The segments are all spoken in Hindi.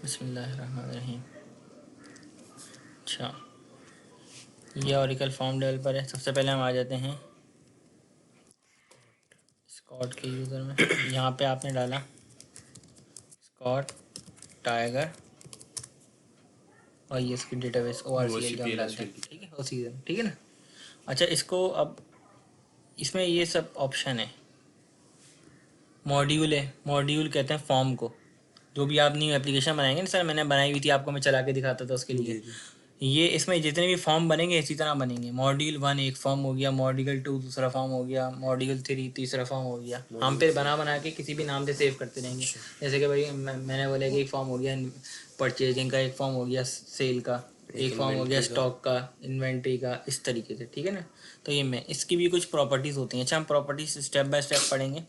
बिस्मिल्लाहिर्रहमानिर्रहीम। अच्छा, ये ऑरिकल फॉर्म डेवलपर है। सबसे पहले हम आ जाते हैं स्कॉट के यूज़र में। यहाँ पे आपने डाला स्कॉट टाइगर और ये इसकी डेटाबेस ORCL जो हम डालते हैं, ठीक है, OCL, ठीक है ना। अच्छा, इसको अब इसमें ये सब ऑप्शन है। मॉड्यूल है, मॉड्यूल कहते हैं फॉर्म को। जो भी आप न्यू एप्लीकेशन बनाएंगे ना, सर मैंने बनाई हुई थी, आपको मैं चला के दिखाता था उसके लिए। ये इसमें जितने भी फॉर्म बनेंगे इसी तरह बनेंगे। मॉड्यूल 1 एक फॉर्म हो गया, मॉड्यूल 2 दूसरा फॉर्म हो गया, मॉड्यूल 3 तीसरा फॉर्म हो गया। हम फिर बना के किसी भी नाम से सेव करते रहेंगे। जैसे कि भाई मैंने बोला कि एक फॉर्म हो गया परचेजिंग का, एक फॉर्म हो गया सेल का, एक फॉर्म हो गया स्टॉक का, इन्वेंट्री का, इस तरीके से, ठीक है ना। तो ये मैं इसकी भी कुछ प्रॉपर्टीज़ होती हैं। अच्छा, हम प्रॉपर्टीज स्टेप बाय स्टेप पढ़ेंगे।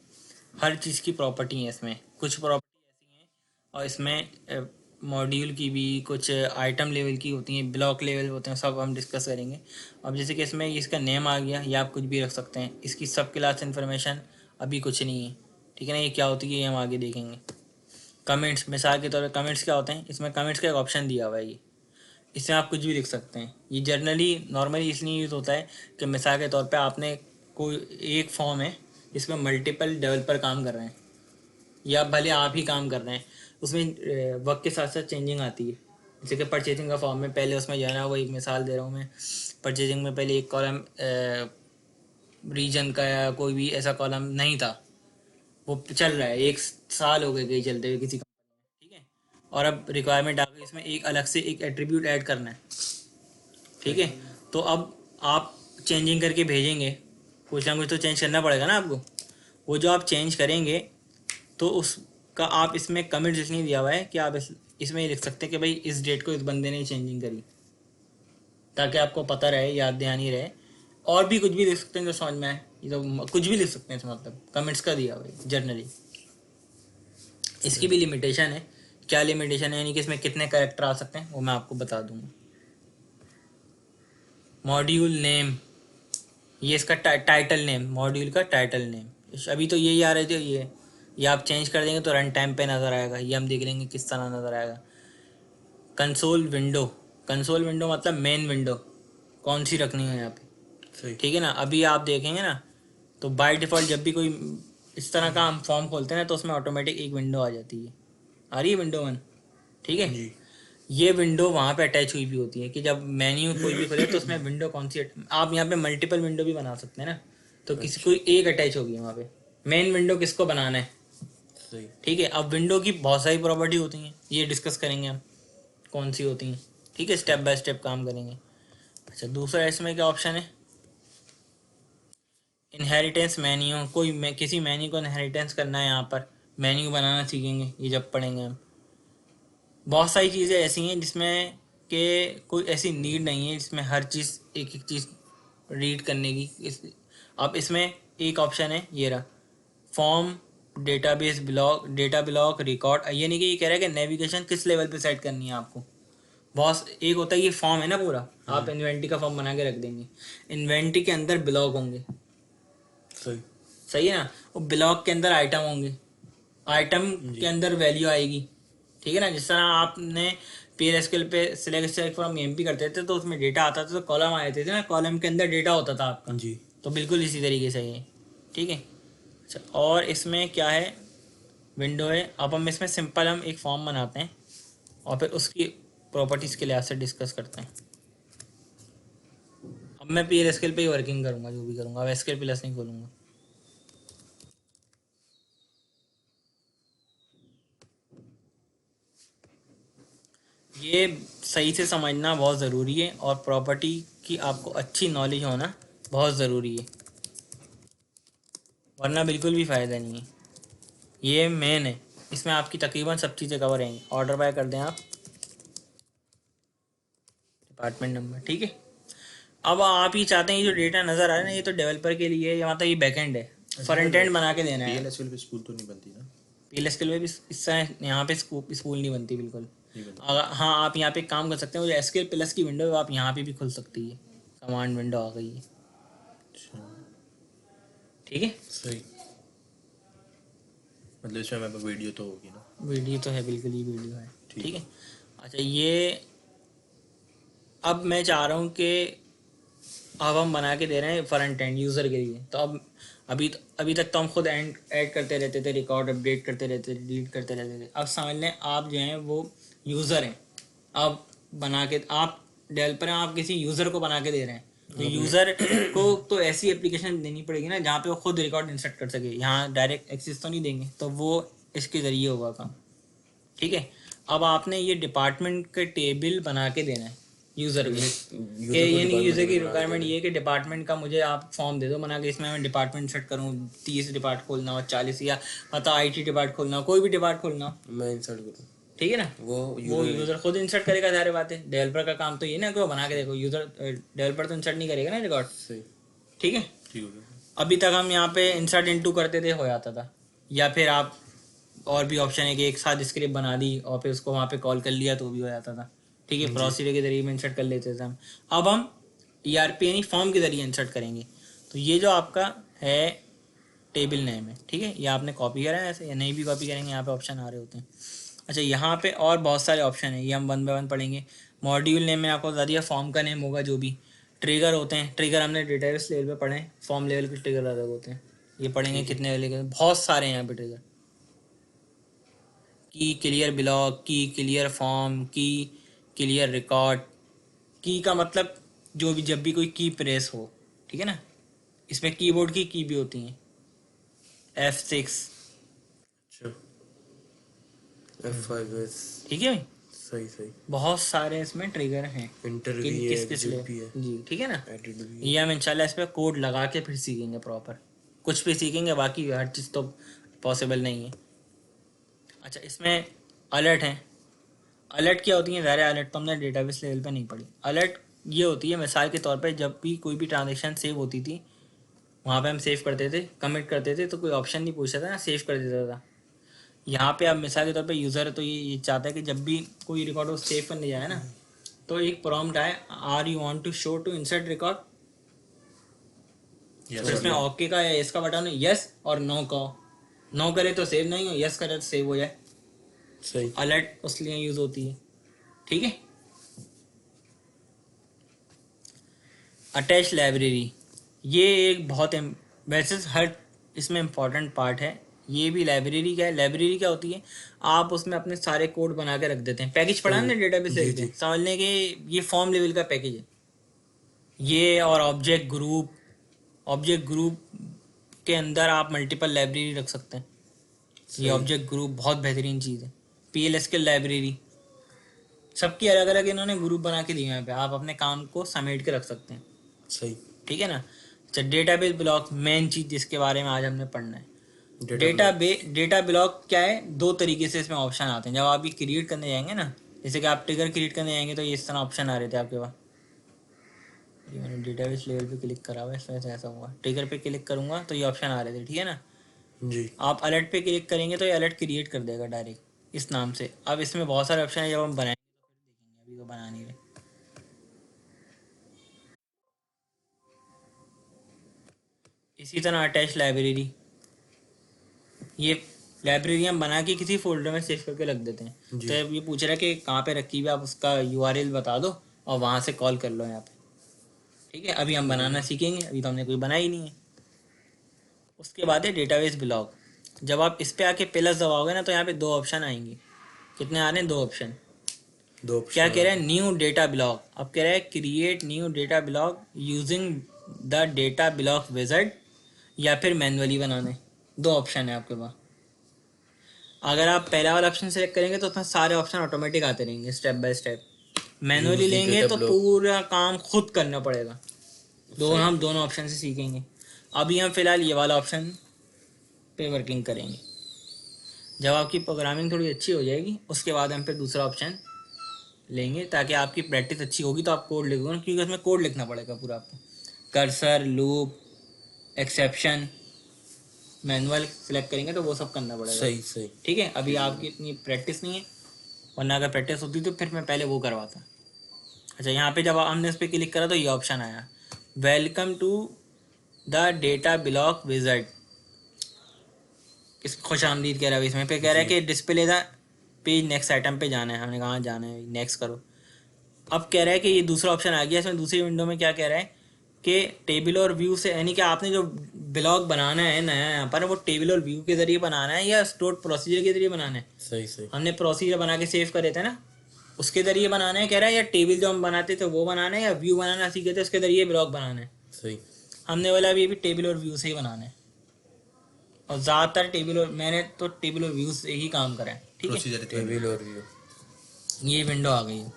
हर चीज़ की प्रॉपर्टी है इसमें। कुछ प्रॉपर्टी ऐसी हैं और इसमें मॉड्यूल की भी कुछ आइटम लेवल की होती हैं, ब्लॉक लेवल होते हैं, सब हम डिस्कस करेंगे। अब जैसे कि इसमें इसका नेम आ गया, या आप कुछ भी रख सकते हैं। इसकी सब क्लास इन्फॉर्मेशन अभी कुछ नहीं है, ठीक है ना। ये क्या होती है ये हम आगे देखेंगे। कमेंट्स, मिसाल के तौर पर कमेंट्स क्या होते हैं, इसमें कमेंट्स का एक ऑप्शन दिया हुआ है। ये इसमें आप कुछ भी लिख सकते हैं। ये जनरली नॉर्मली इसलिए यूज़ होता है कि मिसाल के तौर पे आपने कोई एक फॉर्म है इसमें मल्टीपल डेवलपर काम कर रहे हैं, या भले आप ही काम कर रहे हैं, उसमें वक्त के साथ साथ चेंजिंग आती है। जैसे कि परचेजिंग का फॉर्म है, पहले उसमें जो है ना, वो एक मिसाल दे रहा हूँ मैं। परचेजिंग में पहले एक कॉलम रीजन का या कोई भी ऐसा कॉलम नहीं था, वो चल रहा है, 1 साल हो गए चलते हुए किसी कंपनी में, ठीक है। और अब रिक्वायरमेंट आ गई, इसमें एक अलग से एक एट्रीब्यूट ऐड करना है, ठीक है। तो अब आप चेंजिंग करके भेजेंगे, कुछ ना कुछ तो चेंज करना पड़ेगा ना आपको। वो जो आप चेंज करेंगे तो उसका आप इसमें कमेंट इसलिए दिया हुआ है कि आप इसमें ये लिख सकते हैं कि भाई इस डेट को इस बंदे ने चेंजिंग करी, ताकि आपको पता रहे, याद दहानी रहे। और भी कुछ भी लिख सकते हैं जो समझ में आए, ये तो कुछ भी लिख सकते हैं इसमें, मतलब कमेंट्स का दिया हुआ है जनरली। इसकी भी लिमिटेशन है। क्या लिमिटेशन है, यानी कि इसमें कितने कैरेक्टर आ सकते हैं वो मैं आपको बता दूंगा। मॉड्यूल नेम, ये इसका टाइटल नेम, मॉड्यूल का टाइटल नेम। अभी तो यही आ रहे थे, ये आप चेंज कर देंगे तो रन टाइम पे नज़र आएगा। ये हम देख लेंगे किस तरह नज़र आएगा। कंसोल विंडो, कंसोल विंडो मतलब मेन विंडो कौन सी रखनी है यहाँ पे, ठीक है ना। अभी आप देखेंगे ना, तो बाय डिफ़ॉल्ट जब भी कोई इस तरह का हम फॉर्म खोलते हैं ना, तो उसमें ऑटोमेटिक एक विंडो आ जाती है। आ रही है विंडो 1, ठीक है। ये विंडो वहाँ पे अटैच हुई भी होती है कि जब मेन्यू कोई भी खोले तो उसमें विंडो कौन सी, आप यहाँ पे मल्टीपल विंडो भी बना सकते हैं ना, तो किसी कोई एक अटैच होगी वहाँ पे। मेन विंडो किसको बनाना है, ठीक है। अब विंडो की बहुत सारी प्रॉपर्टी होती हैं, ये डिस्कस करेंगे हम कौन सी होती हैं, ठीक है। स्टेप बाय स्टेप काम करेंगे। अच्छा, दूसरा इसमें क्या ऑप्शन है, इनहेरिटेंस मेन्यू। किसी मेन्यू को इनहेरिटेंस करना है, यहाँ पर मेन्यू बनाना सीखेंगे, ये जब पढ़ेंगे हम। बहुत सारी चीज़ें ऐसी हैं जिसमें कि कोई ऐसी नीड नहीं है जिसमें हर चीज़ एक एक चीज़ रीड करने की। अब इसमें एक ऑप्शन है, ये रहा, form database block, data block record. ये नहीं कि ये कह रहा है कि नेविगेशन किस लेवल पे सेट करनी है आपको। बहुत एक होता है, ये फॉर्म है ना पूरा, आप इन्वेंट्री का फॉर्म बना के रख देंगे, इन्वेंट्री के अंदर ब्लॉक होंगे, सही है ना। वो ब्लॉक के अंदर आइटम होंगे, आइटम के अंदर वैल्यू आएगी, ठीक है ना। जिस तरह आपने PLSQL पे सिलेक्ट फ्रॉम एमपी करते थे तो उसमें डेटा आता था, तो कॉलम आए थे ना, कॉलम के अंदर डेटा होता था आपका जी। तो बिल्कुल इसी तरीके से ये, ठीक है। अच्छा, और इसमें क्या है, विंडो है। अब हम इसमें सिंपल हम एक फॉर्म बनाते हैं और फिर उसकी प्रॉपर्टीज़ के लिहाज से डिस्कस करते हैं। अब मैं PLSQL पे ही वर्किंग करूँगा, जो भी करूँगा, अब SQL प्लस नहीं खोलूँगा। ये सही से समझना बहुत ज़रूरी है, और प्रॉपर्टी की आपको अच्छी नॉलेज होना बहुत ज़रूरी है, वरना बिल्कुल भी फ़ायदा नहीं है। ये मेन है, इसमें आपकी तकरीबन सब चीज़ें कवर रहेंगी। ऑर्डर बाय कर दें आप, डिपार्टमेंट नंबर, ठीक है। अब आप ये चाहते हैं, ये जो डेटा नज़र आ रहा है ना, ये तो डेवलपर के लिए है, या मतलब ये बैकएंड है, फ्रंट एंड बना के देना है। PLSQL पे स्कूल तो नहीं बनती ना, PLSQL में भी इससे यहाँ पे स्कूल नहीं बनती बिल्कुल। हाँ, आप यहाँ पे काम कर सकते हैं, जो SQL प्लस की विंडो है आप यहाँ पे भी खुल सकती है, कमांड विंडो आ गई है, ठीक है। सही, मतलब इसमें मैं वीडियो तो होगी ना, वीडियो तो है, बिल्कुल ही वीडियो है। ठीक है। अच्छा, ये अब मैं चाह रहा हूँ कि अब हम बना के दे रहे हैं फ्रंट एंड यूज़र के लिए। तो अब अभी तक तो हम खुद ऐड करते रहते थे, रिकॉर्ड अपडेट करते रहते थे, डिलीट करते रहते थे। अब समझ लें आप जो हैं वो यूज़र हैं। आप बना के, आप डेवलपर हैं, आप किसी यूज़र को बना के दे रहे हैं। तो यूज़र को तो ऐसी एप्लीकेशन देनी पड़ेगी ना जहाँ पे वो खुद रिकॉर्ड इंसर्ट कर सके। यहाँ डायरेक्ट एक्सेस तो नहीं देंगे, तो वो इसके ज़रिए होगा काम। ठीक है। अब आपने ये डिपार्टमेंट के टेबल बना के देना है यूज़र को, कि ये नहीं यूज़र की रिक्वायरमेंट ये है कि डिपार्टमेंट का मुझे आप फॉर्म दे दो बना के, इसमें मैं डिपार्टमेंट सेट करूँ, 30 डिपार्ट खोलना हो, 40, या पता IT डिपार्ट खोलना हो, कोई भी डिपार्ट खोलना हो, मैं इंसर्ट करूँ। ठीक है ना। वो यूज़र खुद इंसर्ट करेगा, सारी बातें। डेवलपर का काम तो ये ना कि वो बना के देखो, यूज़र डेवलपर तो इंसर्ट नहीं करेगा ना रिकॉर्ड। सही, ठीक है। ठीक हो गया। अभी तक हम यहाँ पे इंसर्ट इनटू करते थे, हो जाता था। या फिर आप और भी ऑप्शन है कि एक साथ स्क्रिप्ट बना दी और फिर उसको वहाँ पे कॉल कर लिया तो भी हो जाता था। ठीक है, प्रोसीजर के जरिए में इंसर्ट कर लेते थे हम। अब हम ERP यानी फॉर्म के जरिए इंसर्ट करेंगे। तो ये जो आपका है टेबल नेम है, ठीक है, ये आपने कॉपी करा है ऐसे, या नहीं भी कॉपी करेंगे, यहाँ पे ऑप्शन आ रहे होते हैं। अच्छा, यहाँ पे और बहुत सारे ऑप्शन हैं, ये हम 1 बाय 1 पढ़ेंगे। मॉड्यूल नेम में आपको बता दिया, फॉर्म का नेम होगा जो भी। ट्रिगर होते हैं, ट्रिगर हमने डेटाबेस लेवल पे पढ़े हैं, फॉर्म लेवल के ट्रिगर अलग होते हैं। ये पढ़ेंगे कितने लेवल के, बहुत सारे हैं यहाँ पे ट्रिगर। की क्लियर ब्लॉक, की क्लियर फॉर्म, की क्लियर रिकॉर्ड। की का मतलब जो भी, जब भी कोई की प्रेस हो, ठीक है ना। इसमें कीबोर्ड की की भी होती हैं, F6, अच्छा, F5S, ठीक है। सही सही। बहुत सारे इसमें ट्रिगर हैं, इंटर भी है, किस किस एग्जिट लिए भी है, जी, ठीक है ना। एडिट भी है। ये हम इंशाल्लाह इस पर कोड लगा के फिर सीखेंगे प्रॉपर, कुछ भी सीखेंगे, बाकी हर चीज़ तो पॉसिबल नहीं है। अच्छा, इसमें अलर्ट हैं। अलर्ट क्या होती है, ज़ाहिर है अलर्ट तो हमने डेटाबेस लेवल पे नहीं पढ़ी। अलर्ट ये होती है, मिसाल के तौर पे जब भी कोई भी ट्रांजेक्शन सेव होती थी, वहाँ पे हम सेव करते थे, कमिट करते थे, तो कोई ऑप्शन नहीं पूछता था ना, सेव कर देता था। यहाँ पे आप मिसाल के तौर पे यूज़र है तो ये चाहता है कि जब भी कोई रिकॉर्ड वो सेव करने जाए ना, तो एक प्रॉम्प्ट आए, are you want to show to insert record. तो इसमें ओके का या यस का बटन है, यस और नो का। नो करे तो सेव नहीं हो, यस करे तो सेव हो जाए। सही। अलर्ट उसलिए यूज़ होती है, ठीक है। अटैच लाइब्रेरी, ये एक बहुत वैसे हर इसमें इम्पॉर्टेंट पार्ट है। ये भी लाइब्रेरी क्या है, लाइब्रेरी क्या होती है, आप उसमें अपने सारे कोड बना के रख देते हैं। पैकेज पढ़ा ना डेटाबेस लेवल पे, समझ लें कि ये फॉर्म लेवल का पैकेज है ये। और ऑब्जेक्ट ग्रुप के अंदर आप मल्टीपल लाइब्रेरी रख सकते हैं। ये ऑब्जेक्ट ग्रुप बहुत बेहतरीन चीज़ है। PLSQL लाइब्रेरी, सबकी अलग अलग इन्होंने ग्रुप बना के दिए हैं पे, आप अपने काम को समेट के रख सकते हैं। सही, ठीक है ना। अच्छा, डेटाबेस ब्लॉक, मेन चीज़ जिसके बारे में आज हमने पढ़ना है। डेटा ब्लॉक क्या है, दो तरीके से इसमें ऑप्शन आते हैं। जब आप ये क्रिएट करने जाएंगे ना, जैसे कि आप ट्रिगर क्रिएट करने जाएंगे तो ये इस तरह ऑप्शन आ रहे थे आपके पास। ये मैंने डेटाबेस लेवल पे क्लिक करा हुआ है, इसमें से ऐसा हुआ। ट्रिगर पे क्लिक करूंगा तो ये ऑप्शन आ रहे थे, ठीक है ना जी। आप अलर्ट पे क्लिक करेंगे तो ये अलर्ट क्रिएट कर देगा डायरेक्ट इस नाम से। अब इसमें बहुत सारे ऑप्शन है, जब हम बनाएंगे तो फिर देखेंगे, अभी तो बना नहीं रहे। इसी तरह अटैच लाइब्रेरी, ये लाइब्रेरी हम बना के किसी फोल्डर में सेव करके रख देते हैं। तो ये पूछ रहा है कि कहाँ पे रखी हुई, आप उसका URL बता दो और वहाँ से कॉल कर लो यहाँ पे, ठीक है। अभी हम बनाना सीखेंगे, अभी तो हमने कोई बनाई नहीं है। उसके बाद है डेटाबेस ब्लॉक। जब आप इस पे आके प्लस दबाओगे ना तो यहाँ पे दो ऑप्शन आएंगे। कितने आ रहे हैं, दो ऑप्शन। क्या कह रहा है, न्यू डेटा ब्लॉक। अब कह रहा है create new data block using the data block wizard, या फिर मैनुअली बनाने। दो ऑप्शन है आपके पास। अगर आप पहला वाला ऑप्शन सेलेक्ट करेंगे तो उसमें सारे ऑप्शन ऑटोमेटिक आते रहेंगे स्टेप बाय स्टेप। मैनुअली लेंगे तो पूरा काम खुद करना पड़ेगा। हम दोनों ऑप्शन से सीखेंगे। अभी हम फिलहाल ये वाला ऑप्शन पे वर्किंग करेंगे। जब आपकी प्रोग्रामिंग थोड़ी अच्छी हो जाएगी उसके बाद हम फिर दूसरा ऑप्शन लेंगे, ताकि आपकी प्रैक्टिस अच्छी होगी तो आप कोड लिखोगे, क्योंकि उसमें कोड लिखना पड़ेगा पूरा आपको। Cursor, loop, exception, manual select करेंगे तो वो सब करना पड़ेगा। सही सही, ठीक है। अभी आपकी इतनी प्रैक्टिस नहीं है, वरना अगर प्रैक्टिस होती तो फिर मैं पहले वो करवाता। अच्छा, यहाँ पे जब हमने उस पर क्लिक करा तो ये ऑप्शन आया, welcome to the data block wizard. इस खुश आमदीद कह रहा है, इसमें पे कह रहा है कि display the page next item पे जाना है, हमने कहा जाना है, नेक्स्ट करो। अब कह रहा है कि ये दूसरा ऑप्शन आ गया, इसमें दूसरी विंडो में क्या कह रहा है कि टेबल और व्यू से, यानी कि आपने जो ब्लॉग बनाना है नया यहाँ पर, वो टेबल और व्यू के जरिए बनाना है या स्टोर्ड प्रोसीजर के जरिए बनाना है। सही सही हमने प्रोसीजर बना के सेव करे थे ना, उसके जरिए बनाना है कह रहा है, या टेबल जो हम बनाते थे वो बनाना है, या व्यू बनाना सीखे थे उसके जरिए ब्लॉग बनाना है। सही। हमने बोला अभी भी टेबल और व्यू से ही बनाना है, और ज़्यादातर टेबल और, मैंने तो टेबल और व्यू से ही काम करा है। ठीक है, टेबल और व्यू, ये विंडो आ गई है,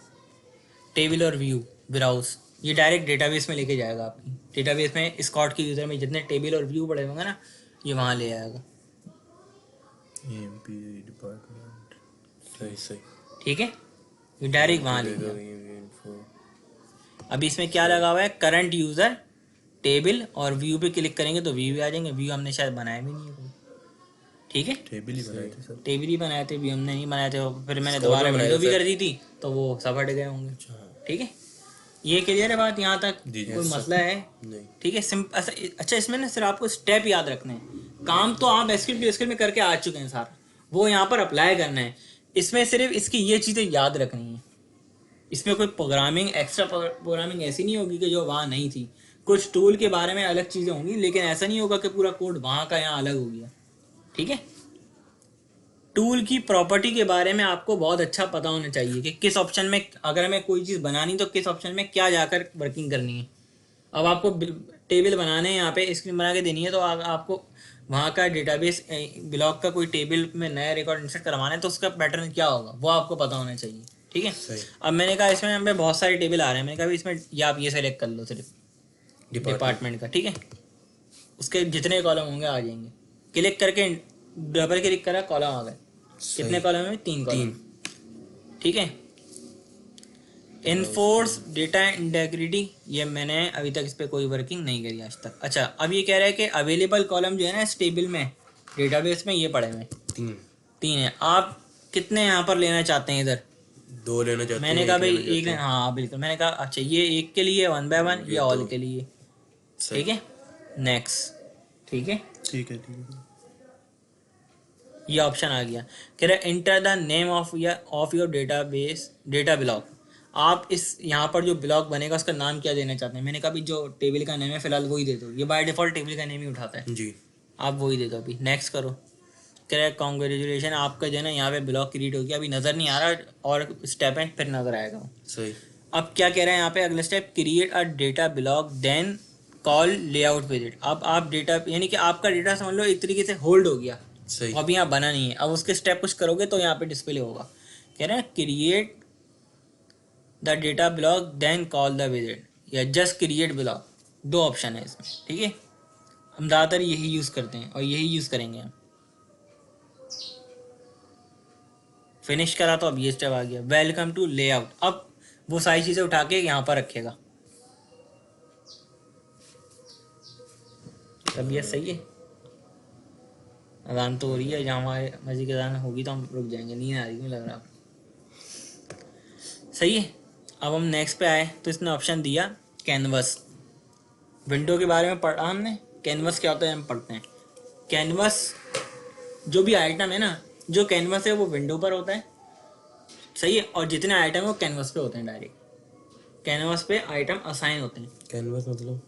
टेबल और व्यू ब्राउज। ये डायरेक्ट डेटाबेस में लेके जाएगा आपकी, डेटाबेस में स्कॉट की यूज़र में जितने टेबल और व्यू पड़े होंगे ना, ये वहाँ ले आएगा। एमपी डिपार्टमेंट, सही सही। ठीक है, ये डायरेक्ट वहाँ ले जाएगा। अभी इसमें क्या लगा हुआ है, करंट यूज़र टेबल, और व्यू पे क्लिक करेंगे तो व्यू आ जाएंगे। व्यू हमने शायद बनाया भी नहीं है कोई। ठीक है, टेबल ही बनाए थे सर। टेबल ही बनाए थे, व्यू हमने नहीं बनाए थे, फिर मैंने Squad दोबारा में बनाए विंडो थे भी सर। कर दी थी तो वो सब हट गए होंगे। ठीक है, ये क्लियर है बात यहाँ तक, जी, कोई yes, मसला है? नहीं। ठीक है, अच्छा इसमें ना सिर्फ आपको स्टेप याद रखने हैं, काम तो आप एसक्यूएल में करके आ चुके हैं सारा, वो यहाँ पर अप्लाई करना है। इसमें सिर्फ इसकी ये चीज़ें याद रखनी है, इसमें कोई प्रोग्रामिंग, एक्स्ट्रा प्रोग्रामिंग ऐसी नहीं होगी कि जो वहाँ नहीं थी। कुछ टूल के बारे में अलग चीज़ें होंगी, लेकिन ऐसा नहीं होगा कि पूरा कोड वहाँ का यहाँ अलग हो गया। ठीक है, टूल की प्रॉपर्टी के बारे में आपको बहुत अच्छा पता होना चाहिए कि किस ऑप्शन में, अगर हमें कोई चीज़ बनानी तो किस ऑप्शन में क्या जाकर वर्किंग करनी है। अब आपको टेबल बनाने हैं, यहाँ पे स्क्रीन बना के देनी है, तो आपको वहाँ का डेटाबेस ब्लॉक का कोई टेबल में नया रिकॉर्ड इंसर्ट करवाना है तो उसका पैटर्न क्या होगा वो आपको पता होना चाहिए। ठीक है, अब मैंने कहा इसमें हमें बहुत सारे टेबल आ रहे हैं, मैंने कहा इसमें ये आप ये सेलेक्ट कर लो सिर्फ डिपार्टमेंट का। ठीक है, उसके जितने कॉलम होंगे आ जाएंगे, क्लिक करके डबल क्लिक करा, कॉलम आ गए। कितने कॉलम है? 3 कॉलम। ठीक है, इनफोर्स डेटा इंटेग्रिटी, ये मैंने अभी तक इस पर कोई वर्किंग नहीं करी आज तक। अच्छा, अब ये कह रहा है कि अवेलेबल कॉलम जो है ना इस टेबल में, डेटाबेस में, ये पड़े हुए 3 है। आप कितने यहाँ पर लेना चाहते हैं? इधर 2 लेना चाहते हैं। मैंने कहा भाई एक, हाँ बिल्कुल, मैंने कहा अच्छा ये एक के लिए 1 बाय 1, ये ऑल के लिए। ठीक है, नेक्स्ट। ठीक है, ठीक है, ठीक है। ये ऑप्शन आ गया, कह रहा है enter the name of your database data block. आप इस यहाँ पर जो ब्लॉक बनेगा उसका नाम क्या देना चाहते हैं? मैंने कहा भी जो टेबल का नेम है फिलहाल वही दे दो, ये बाय डिफॉल्ट टेबल का नेम ही उठाता है जी, आप वही दे दो। अभी नेक्स्ट करो, कह रहा है कॉन्ग्रेचुलेशन, आपका जो है ना यहाँ पे ब्लॉक क्रिएट हो गया। अभी नज़र नहीं आ रहा, और स्टेप है फिर नज़र आएगा वो। सही। अब क्या कह रहा है यहाँ पे, अगला step, create a data block then call layout visit. अब आप डेटा, यानी कि आपका डेटा समझ लो एक तरीके से होल्ड हो गया, सही। अभी यहाँ बना नहीं है। अब उसके स्टेप कुछ करोगे तो यहाँ पे डिस्प्ले होगा। कह रहे हैं create the data block then call the visit, या जस्ट क्रिएट ब्लॉक, 2 ऑप्शन है इसमें। ठीक है, हम ज़्यादातर यही यूज़ करते हैं और यही यूज़ करेंगे हम। फिनिश करा तो अब ये स्टेप आ गया, वेलकम टू लेआउट। अब वो सारी चीज़ें उठा के यहाँ पर रखेगा। तबीयत सही है? अजान तो हो रही है, जहाँ हमारे मस्जिद की अजान होगी तो हम रुक जाएंगे, नींद आ रही है लग रहा। सही है, अब हम नेक्स्ट पे आए तो इसने ऑप्शन दिया कैनवस। विंडो के बारे में पढ़ा हमने, कैनवस क्या होता है हम पढ़ते हैं। कैनवस जो भी आइटम है ना, जो कैनवस है वो विंडो पर होता है, सही है, और जितने आइटम है वो कैनवस पे होते हैं, डायरेक्ट कैनवस पे आइटम असाइन होते हैं। कैनवस मतलब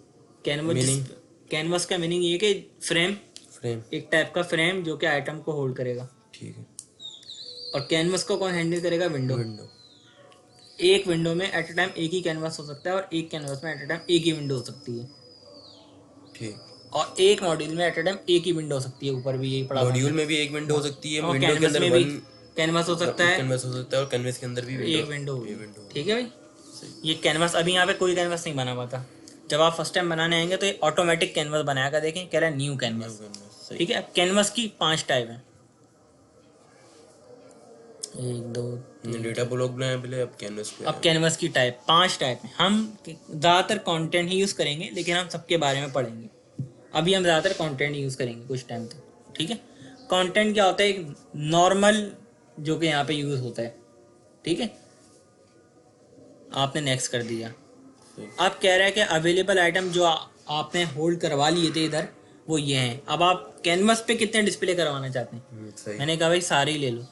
कैनवस का मीनिंग ये कि फ्रेम, फ्रेम, एक टाइप का फ्रेम जो कि आइटम को होल्ड करेगा। ठीक है। और कैनवस को कौन हैंडल करेगा? विंडो। एक विंडो में एट अ टाइम एक ही कैनवस हो सकता है, और एक कैनवस में एट अ टाइम एक ही विंडो हो सकती है। ठीक। और एक मॉड्यूल में एट अ टाइम एक ही विंडो हो सकती है, ऊपर भी यही पड़ा। मॉड्यूल में भी एक विंडो हो सकती है, और विंडो के कैनवस अंदर में भी कैनवस हो सकता है, कैनवस हो सकता है, और कैनवस के अंदर भी एक विंडो होगी। ठीक है भाई, ये कैनवस, अभी यहाँ पे कोई कैनवस नहीं बना हुआ था। जब आप फर्स्ट टाइम बनाने आएंगे तो ये ऑटोमेटिक कैनवस बनाएगा। देखें, कह रहा है न्यू कैनवस। ठीक है, अब कैनवस की 5 टाइप है, 1 2 डेटा ब्लॉक बनाया पहले, अब कैनवस पे। अब कैनवस की टाइप 5 टाइप है। हम ज़्यादातर कंटेंट ही यूज़ करेंगे, लेकिन हम सबके बारे में पढ़ेंगे। अभी हम ज़्यादातर कंटेंट यूज़ करेंगे कुछ टाइम तक। ठीक है, कंटेंट क्या होता है? एक नॉर्मल जो कि यहाँ पे यूज़ होता है। ठीक है, आपने नेक्स्ट कर दिया। अब कह रहा है कि अवेलेबल आइटम जो आपने होल्ड करवा लिए थे इधर, वो ये हैं। अब आप कैनवस पे कितने डिस्प्ले करवाना चाहते हैं? सही। मैंने कहा भाई सारे ही ले लो,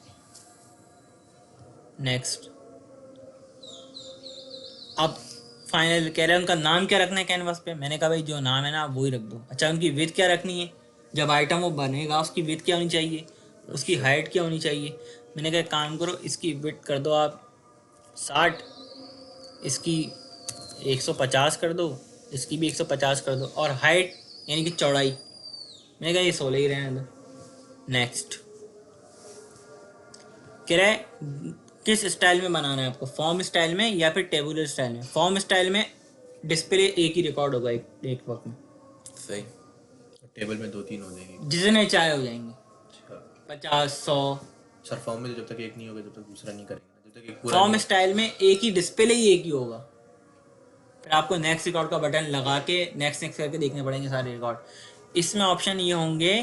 नेक्स्ट। अब फाइनल कह रहे हैं उनका नाम क्या रखना है कैनवास पे। मैंने कहा भाई जो नाम है ना आप वही रख दो। अच्छा उनकी विड्थ क्या रखनी है, जब आइटम वो बनेगा उसकी विड्थ क्या होनी चाहिए, उसकी अच्छा। हाइट क्या होनी चाहिए। मैंने कहा काम करो इसकी विड्थ कर दो आप 60, इसकी 150 कर दो, इसकी भी 150 कर दो, और हाइट यानी कि चौड़ाई मैंने कहा ये 16 ही रहने दो। नेक्स्ट कह रहा है किस स्टाइल में बनाना है आपको, फॉर्म स्टाइल में या फिर टेबुलर स्टाइल में। फॉर्म स्टाइल में डिस्प्ले एक ही रिकॉर्ड होगा एक वक्त में, सही। टेबल में 2-3 हो जाएगी। जितने चाहे हो जाएंगे, अच्छा 50 100। सर फॉर्म में तो जब तक एक नहीं होगा जब तक दूसरा नहीं करेंगे ना, जब तक एक पूरा फॉर्म नहीं स्टाइल में एक ही डिस्प्ले ही एक ही होगा, फिर आपको नेक्स्ट रिकॉर्ड का बटन लगा के नेक्स्ट नेक्स्ट करके देखने पड़ेंगे सारे रिकॉर्ड। इसमें ऑप्शन ये होंगे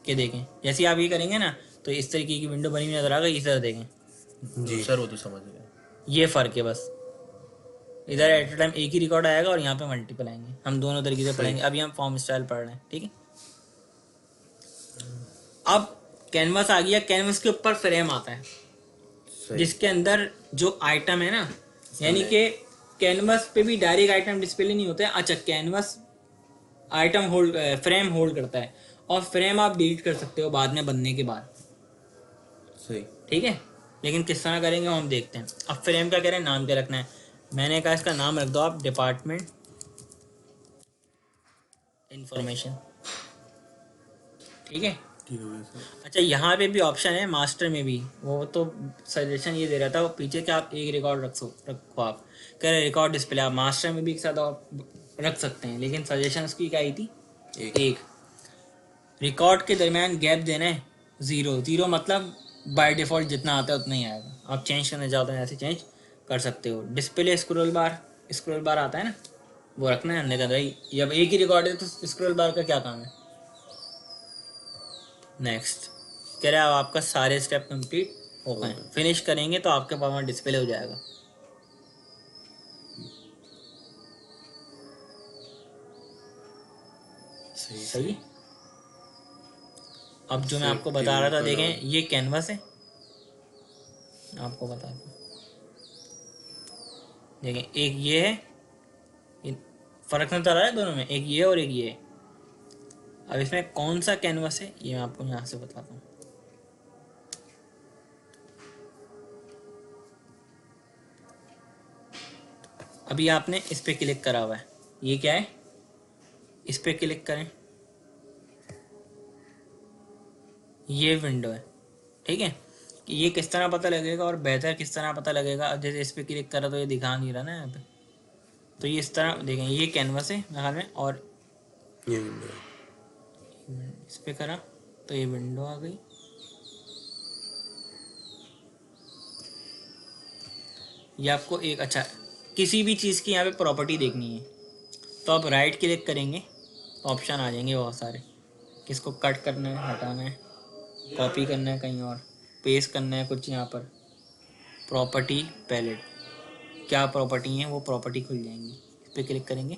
कि देखें जैसे आप ये करेंगे ना तो इस तरीके की विंडो बनी हुई नजर आ गई, इस तरह देखें। जी सर वो तो समझ गया। ये फ़र्क है बस, इधर एट ए टाइम एक ही रिकॉर्ड आएगा और यहाँ पे मल्टीपल आएंगे। हम दोनों तरीके से पढ़ेंगे, अभी हम फॉर्म स्टाइल पढ़ रहे हैं, ठीक है। अब कैनवस आ गया, कैनवस के ऊपर फ्रेम आता है सही। जिसके अंदर जो आइटम है ना, यानी कि कैनवस पे भी डायरेक्ट आइटम डिस्प्ले नहीं होते हैं। अच्छा canvas item hold, frame hold करता है, और फ्रेम आप डिलीट कर सकते हो बाद में बनने के बाद, सही। ठीक है। लेकिन किस तरह करेंगे वो हम देखते हैं। अब फ्रेम का कह रहे हैं नाम क्या रखना है। मैंने कहा इसका नाम रख दो आप डिपार्टमेंट इंफॉर्मेशन, ठीक है। ठीक हो गया सर। अच्छा यहाँ पे भी ऑप्शन है मास्टर में भी, वो तो सजेशन ये दे रहा था वो पीछे कि आप एक रिकॉर्ड रखो आप, कह रहे रिकॉर्ड डिस्प्ले आप मास्टर में भी एक साथ आप रख सकते हैं, लेकिन सजेशन उसकी क्या आई थी, एक। रिकॉर्ड के दरमियान गैप देना है 0 मतलब बाय डिफ़ॉल्ट जितना आता है उतना ही आएगा। आप चेंज करना चाहते हैं ऐसे चेंज कर सकते हो। डिस्प्ले स्क्रॉल बार आता है ना, वो रखना है। हमने कहा भाई जब एक ही रिकॉर्ड है तो स्क्रॉल बार का क्या काम है। नेक्स्ट कह रहा है अब आपका सारे स्टेप कंप्लीट हो गए, फिनिश करेंगे तो आपके पास वहाँ डिस्प्ले हो जाएगा। सही। अब जो मैं आपको बता रहा था देखें, ये कैनवस है, आपको बता दूं देखें, एक ये है, ये फर्क नजर आ रहा है दोनों में, एक ये और एक ये है। अब इसमें कौन सा कैनवस है ये मैं आपको यहाँ से बताता हूँ। अभी आपने इस पे क्लिक करा हुआ है, ये क्या है, इस पे क्लिक करें, ये विंडो है, ठीक है। कि ये किस तरह पता लगेगा और बेहतर किस तरह पता लगेगा। अब जैसे इस पे क्लिक करा तो ये दिखा नहीं रहा ना यहाँ पे, तो ये इस तरह देखें, ये कैनवस है मेरे ख्याल में, और ये विंडो है। इस पे करा तो ये विंडो आ गई। ये आपको एक अच्छा किसी भी चीज़ की यहाँ पे प्रॉपर्टी देखनी है तो आप राइट क्लिक करेंगे तो ऑप्शन आ जाएंगे बहुत सारे, किसको कट करना है, हटाना है, कॉपी करना है कहीं और, पेस्ट करना है कुछ यहाँ पर। प्रॉपर्टी पैलेट, क्या प्रॉपर्टी है वो प्रॉपर्टी खुल जाएंगी, इस पर क्लिक करेंगे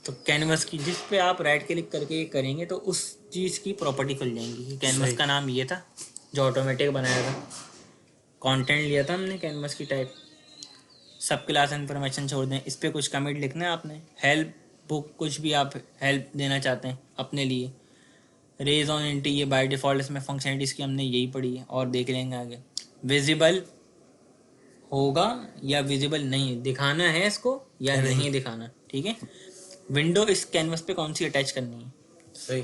तो कैनवस की जिस पे आप राइट क्लिक करके ये करेंगे तो उस चीज़ की प्रॉपर्टी खुल जाएंगी। कि कैनवस का नाम ये था जो ऑटोमेटिक बनाया था, कंटेंट लिया था हमने कैनवस की टाइप, सब क्लास इन्फॉर्मेशन छोड़ दें, इस पर कुछ कमेंट लिखना है आपने, हेल्प बुक कुछ भी आप हेल्प देना चाहते हैं अपने लिए। रेज ऑन एंटी ये बाय डिफ़ॉल्ट इसमें फंक्शनलिटीज़ की हमने यही पढ़ी है और देख लेंगे आगे। विजिबल होगा या विजिबल नहीं दिखाना है इसको या नहीं दिखाना, ठीक है। विंडो इस कैनवस पे कौन सी अटैच करनी है, सही।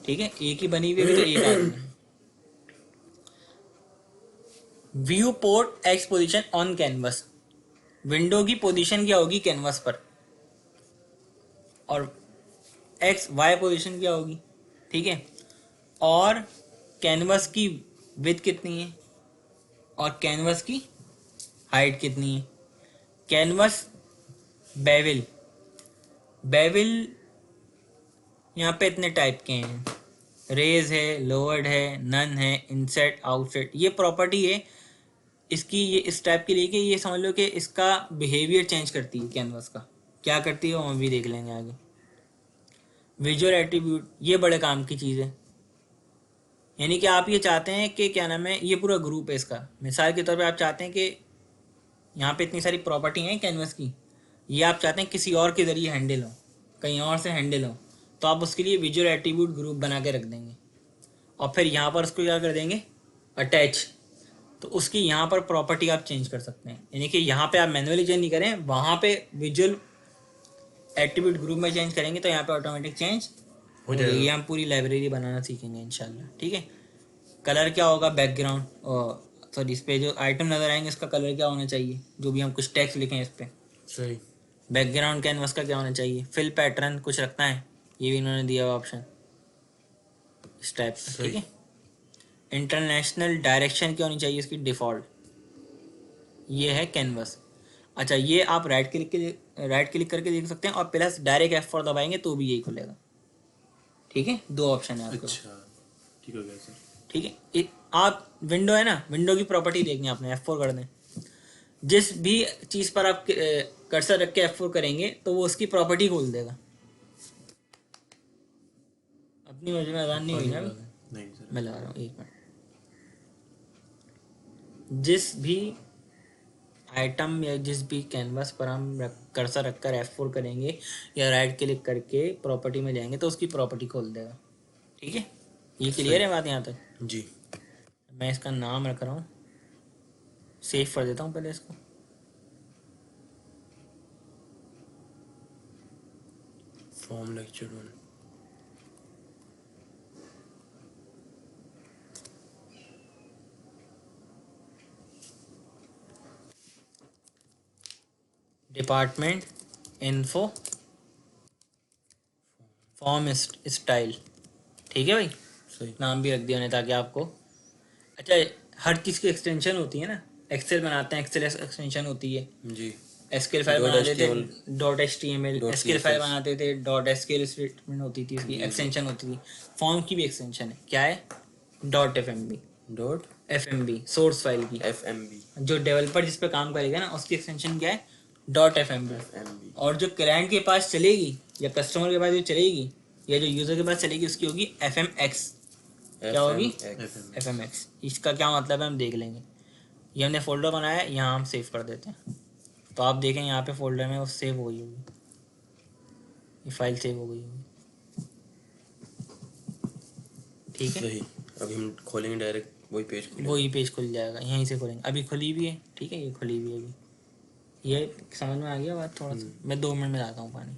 ठीक है, एक ही बनी हुई है तो एक आदमी है। View port x position on canvas, window की पोजीशन क्या होगी कैनवस पर, और एक्स वाई पोजीशन क्या होगी, ठीक है। और कैनवस की विड्थ कितनी है और कैनवस की हाइट कितनी है। कैनवस बेविल, बेविल यहाँ पे इतने टाइप के हैं, रेज है, लोअर्ड है, नन है, इनसेट आउटसेट, ये प्रॉपर्टी है इसकी, ये इस टाइप की लेके ये समझ लो कि इसका बिहेवियर चेंज करती है कैनवस का, क्या करती है वो हम भी देख लेंगे आगे। विजुअल एट्रीब्यूट ये बड़े काम की चीज़ है, यानी कि आप ये चाहते हैं कि क्या नाम है, ये पूरा ग्रुप है इसका, मिसाल के तौर पे आप चाहते हैं कि यहाँ पे इतनी सारी प्रॉपर्टी हैं कैनवस की, ये आप चाहते हैं किसी और के ज़रिए हैंडल हो, कहीं और से हैंडल हो, तो आप उसके लिए विजुअल एट्रीब्यूट ग्रुप बना के रख देंगे और फिर यहाँ पर उसको क्या कर देंगे, अटैच। तो उसकी यहाँ पर प्रॉपर्टी आप चेंज कर सकते हैं, यानी कि यहाँ पे आप मैनुअली चेंज नहीं करें, वहाँ पे विजुअल एट्रीब्यूट ग्रुप में चेंज करेंगे तो यहाँ पे ऑटोमेटिक चेंज हो जाएगी। ये हम पूरी लाइब्रेरी बनाना सीखेंगे इंशाल्लाह, ठीक है। कलर क्या होगा, बैकग्राउंड, और सॉरी इस पे जो आइटम नज़र आएंगे इसका कलर क्या होना चाहिए, जो भी हम कुछ टेक्स्ट लिखें इस पर। सही। बैकग्राउंड कैनवस का क्या होना चाहिए, फिल पैटर्न कुछ रखना है, ये भी इन्होंने दिया हुआ ऑप्शन इस टाइप का, ठीक है। इंटरनेशनल डायरेक्शन क्या होनी चाहिए इसकी, डिफ़ॉल्ट, ये है कैनवस। अच्छा, ये आप राइट क्लिक करके देख सकते हैं और प्लस डायरेक्ट F4 दबाएंगे तो भी यही खुलेगा, ठीक है। दो ऑप्शन है आपके। अच्छा, ठीक हो गया सर। ठीक है, आप विंडो है ना, विंडो की प्रॉपर्टी देखनी है आपने, F4 कर दें। जिस भी चीज़ पर आप कर्सर रख के F4 करेंगे तो वो उसकी प्रॉपर्टी खोल देगा। अपनी मर्जी में अजान नहीं हुई ना अभी? नहीं सर। मैं लगा रहा हूँ, एक मिनट। जिस भी आइटम या जिस भी कैनवास पर हम कर्सर रखकर F4 करेंगे या राइट क्लिक करके प्रॉपर्टी में जाएंगे तो उसकी प्रॉपर्टी खोल देगा, ठीक है। ये क्लियर है बात यहाँ तक? जी। मैं इसका नाम रख रहा हूँ, सेव कर देता हूँ पहले इसको। Form lecture 1। Department info form style, ठीक है भाई, सही। नाम भी रख दिया नहीं ताकि आपको। अच्छा, हर चीज़ की एक्सटेंशन होती है ना, एक्सेल बनाते हैं एक्सेल एक्सटेंशन होती है, जी। एसक्यूएल फाइल बनाते थे .html, .html, एसक्यूएल फाइल बनाते थे .sql स्टेटमेंट होती थी, इसकी एक्सटेंशन होती थी। फॉर्म की भी एक्सटेंशन है, क्या है, .fmb सोर्स फाइल की, .fmb जो डेवलपर जिस पे काम करेगा ना उसकी एक्सटेंशन क्या है, .fmb। और जो क्लाइंट के पास चलेगी या कस्टमर के पास जो चलेगी या जो यूज़र के पास चलेगी उसकी होगी fmx। क्या होगी, fmx। इसका क्या मतलब है हम देख लेंगे। ये हमने फोल्डर बनाया है, यहाँ हम सेव कर देते हैं, तो आप देखें यहाँ पे फोल्डर में वो सेव हो गई होगी, ये फाइल सेव हो गई होगी, ठीक है। सही। अभी हम खोलेंगे डायरेक्ट वही पेज खुलेगा। वही पेज खुल जाएगा, यहीं से खोलेंगे। अभी खुली भी है, ठीक है, ये खुली भी है अभी। ये समझ में आ गया बात थोड़ा सा? मैं 2 मिनट में लाता हूँ पानी।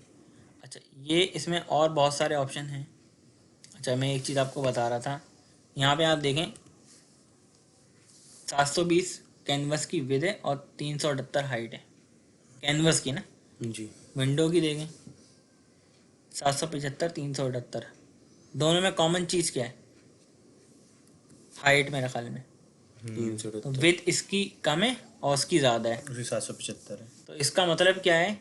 अच्छा, ये इसमें और बहुत सारे ऑप्शन हैं। अच्छा, मैं एक चीज़ आपको बता रहा था, यहाँ पे आप देखें 720 कैनवस की विड्थ है और 378 हाइट है कैनवस की ना। जी। विंडो की देखें 775 378, दोनों में कॉमन चीज़ क्या है, हाइट मेरे ख्याल में। 378। तो विड्थ इसकी कम है और उसकी ज़्यादा है, उसी 775 है। तो इसका मतलब क्या है